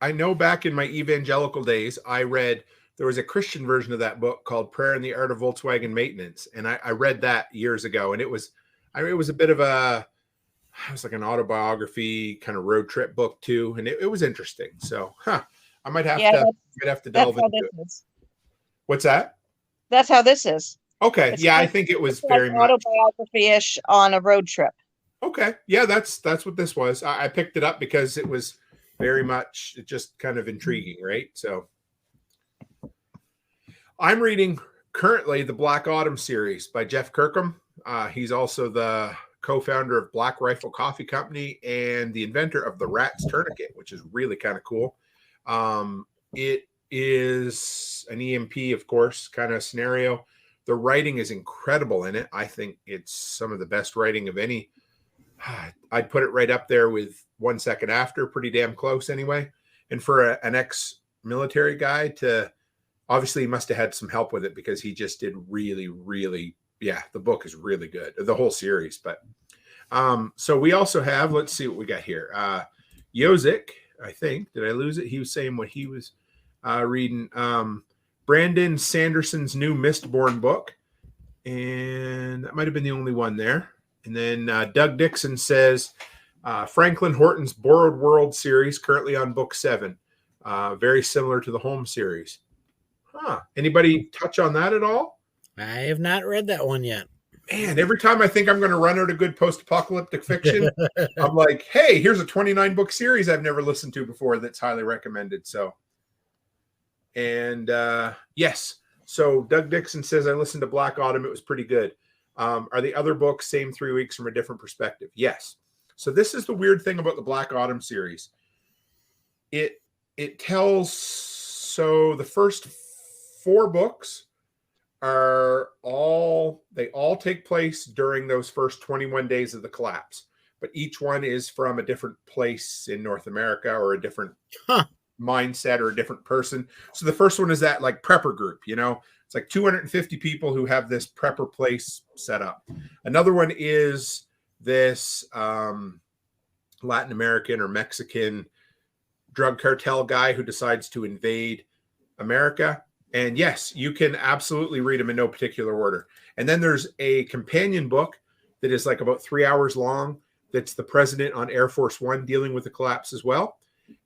I know back in my evangelical days, there was a Christian version of that book called Prayer and the Art of Volkswagen Maintenance. And I read that years ago, and it was a bit of it was like an autobiography kind of road trip book too. And it was interesting. So, I might have to delve into it. What's that? That's how this is. Okay. I think it was very much autobiography-ish on a road trip. Okay. Yeah, that's what this was. I picked it up because it was very much just kind of intriguing, right? So I'm reading currently the Black Autumn series by Jeff Kirkham. He's also the co-founder of Black Rifle Coffee Company and the inventor of the Rat's Tourniquet, which is really kind of cool. It is an EMP, of course, kind of scenario. The writing is incredible in it. I think it's some of the best writing of any. I'd put it right up there with 1 Second After, pretty damn close anyway. And for an ex-military guy obviously he must have had some help with it because he just did really, really, the book is really good, the whole series. But so we also have, let's see what we got here. Yozik, I think, did I lose it? He was saying what he was reading. Brandon Sanderson's new Mistborn book. And that might have been the only one there. And then Doug Dixon says Franklin Horton's Borrowed World series, currently on book 7. Very similar to the Home series. Anybody touch on that at all? I have not read that one yet. Man, every time I think I'm going to run out of good post-apocalyptic fiction, I'm like, hey, here's a 29-book series I've never listened to before that's highly recommended. So, and yes. So Doug Dixon says, I listened to Black Autumn. It was pretty good. Are the other books same 3 weeks from a different perspective? Yes. So this is the weird thing about the Black Autumn series. It tells, so the first 4 books they all take place during those first 21 days of the collapse, but each one is from a different place in North America or a different mindset or a different person. So the first one is that like prepper group, it's like 250 people who have this prepper place set up. Another one is this Latin American or Mexican drug cartel guy who decides to invade America. And yes, you can absolutely read them in no particular order. And then there's a companion book that is like about 3 hours long. That's the president on Air Force One dealing with the collapse as well.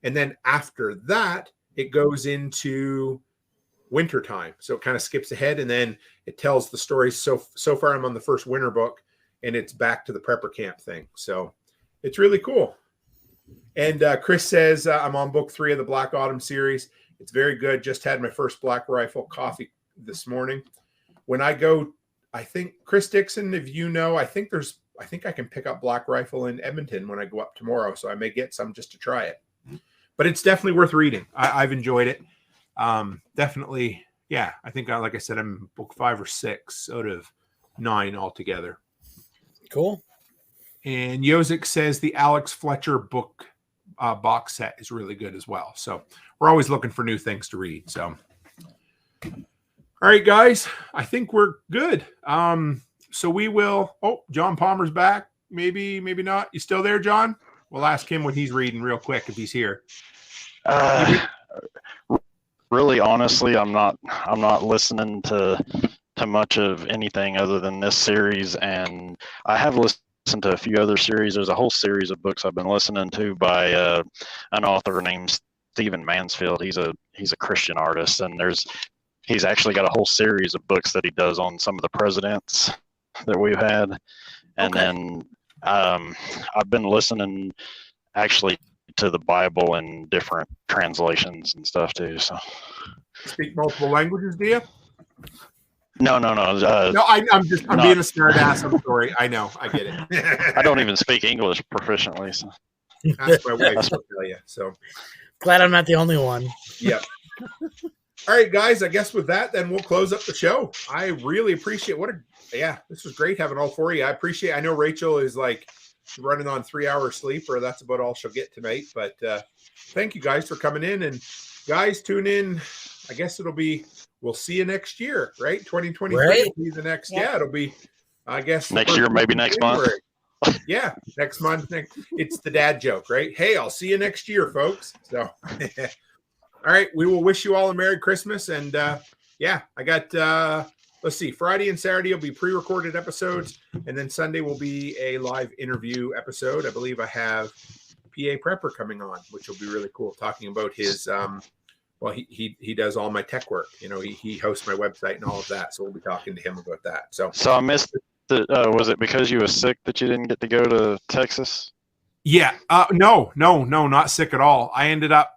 And then after that, it goes into wintertime. So it kind of skips ahead and then it tells the story. So far I'm on the first winter book and it's back to the prepper camp thing. So it's really cool. And Chris says, I'm on book 3 of the Black Autumn series. It's very good. Just had my first Black Rifle coffee this morning. When I go, I think Chris Dixon, if you know, I think I can pick up Black Rifle in Edmonton when I go up tomorrow. So I may get some just to try it. But it's definitely worth reading. I've enjoyed it. Definitely. Yeah. I think, like I said, I'm book 5 or 6 out of 9 altogether. Cool. And Yozik says the Alex Fletcher book box set is really good as well. So we're always looking for new things to read. So, all right, guys, I think we're good. So we will, John Palmer's back. Maybe not. You still there, John? We'll ask him what he's reading real quick if he's here. really honestly, I'm not listening to much of anything other than this series, and I have listened to a few other series. There's a whole series of books I've been listening to by an author named Stephen Mansfield. He's a Christian artist, and he's actually got a whole series of books that he does on some of the presidents that we've had. And then I've been listening actually to the Bible in different translations and stuff too. So, speak multiple languages, do you? No. No, I'm being a smart ass. I'm sorry. I know. I get it. I don't even speak English proficiently. So. That's my wife. I'll tell you. So glad I'm not the only one. Yep. All right, guys. I guess with that, then we'll close up the show. I really appreciate this was great having all four of you. I know Rachel is like running on 3 hours sleep, or that's about all she'll get tonight. But thank you guys for coming in, and guys, tune in. I guess we'll see you next year, right? 2023 will be the next. Yeah, it'll be. I guess next year, maybe next month. Yeah, next month. It's the dad joke, right? Hey, I'll see you next year, folks. So. All right, we will wish you all a Merry Christmas. And I got, let's see, Friday and Saturday will be pre-recorded episodes. And then Sunday will be a live interview episode. I believe I have PA Prepper coming on, which will be really cool, talking about his, he does all my tech work. You know, he hosts my website and all of that. So we'll be talking to him about that. So I missed it. Was it because you were sick that you didn't get to go to Texas? Yeah. No, not sick at all. I ended up,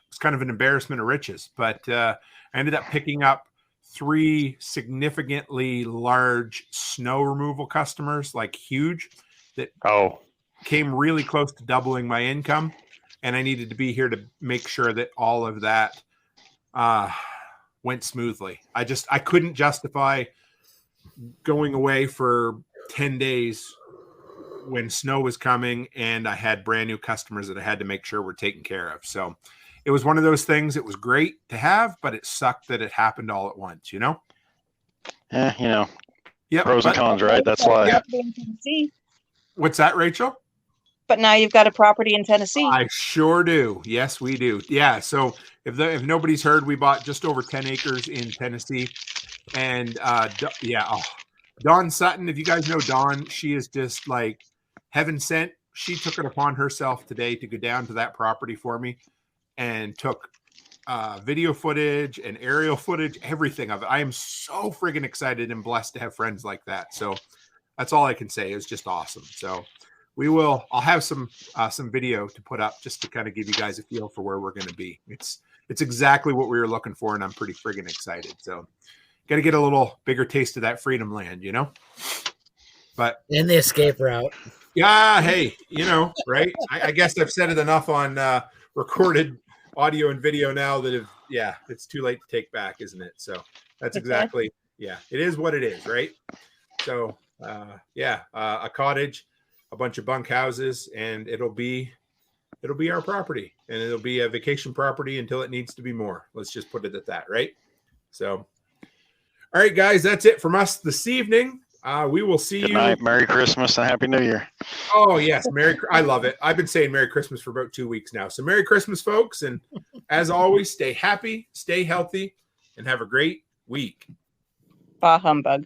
it's kind of an embarrassment of riches, but I ended up picking up 3 significantly large snow removal customers, like huge, that came really close to doubling my income. And I needed to be here to make sure that all of that went smoothly. I couldn't justify going away for 10 days when snow was coming and I had brand new customers that I had to make sure were taken care of. So it was one of those things. It was great to have, but it sucked that it happened all at once, you know? Yeah, pros and cons, right? That's why. What's that, Rachel? But now you've got a property in Tennessee. I sure do. Yes, we do. Yeah. So if nobody's heard, we bought just over 10 acres in Tennessee. And Dawn Sutton, if you guys know Dawn, she is just like heaven sent. She took it upon herself today to go down to that property for me and took video footage and aerial footage, everything of it. I am so friggin' excited and blessed to have friends like that. So that's all I can say. It's just awesome. So I'll have some video to put up just to kind of give you guys a feel for where we're going to be. It's exactly what we were looking for, and I'm pretty friggin' excited. So got to get a little bigger taste of that freedom land, you know? But and the escape route. Yeah. Hey, you know, right. I guess I've said it enough on recorded audio and video now that it's too late to take back, isn't it? So that's exactly, it is what it is. Right. So, a cottage, a bunch of bunk houses, and it'll be our property, and it'll be a vacation property until it needs to be more. Let's just put it at that. Right. So, all right, guys, that's it from us this evening. We will see Good you. night. Merry Christmas and Happy New Year. Oh, yes. I love it. I've been saying Merry Christmas for about 2 weeks now. So Merry Christmas, folks. And as always, stay happy, stay healthy, and have a great week. Bah humbug.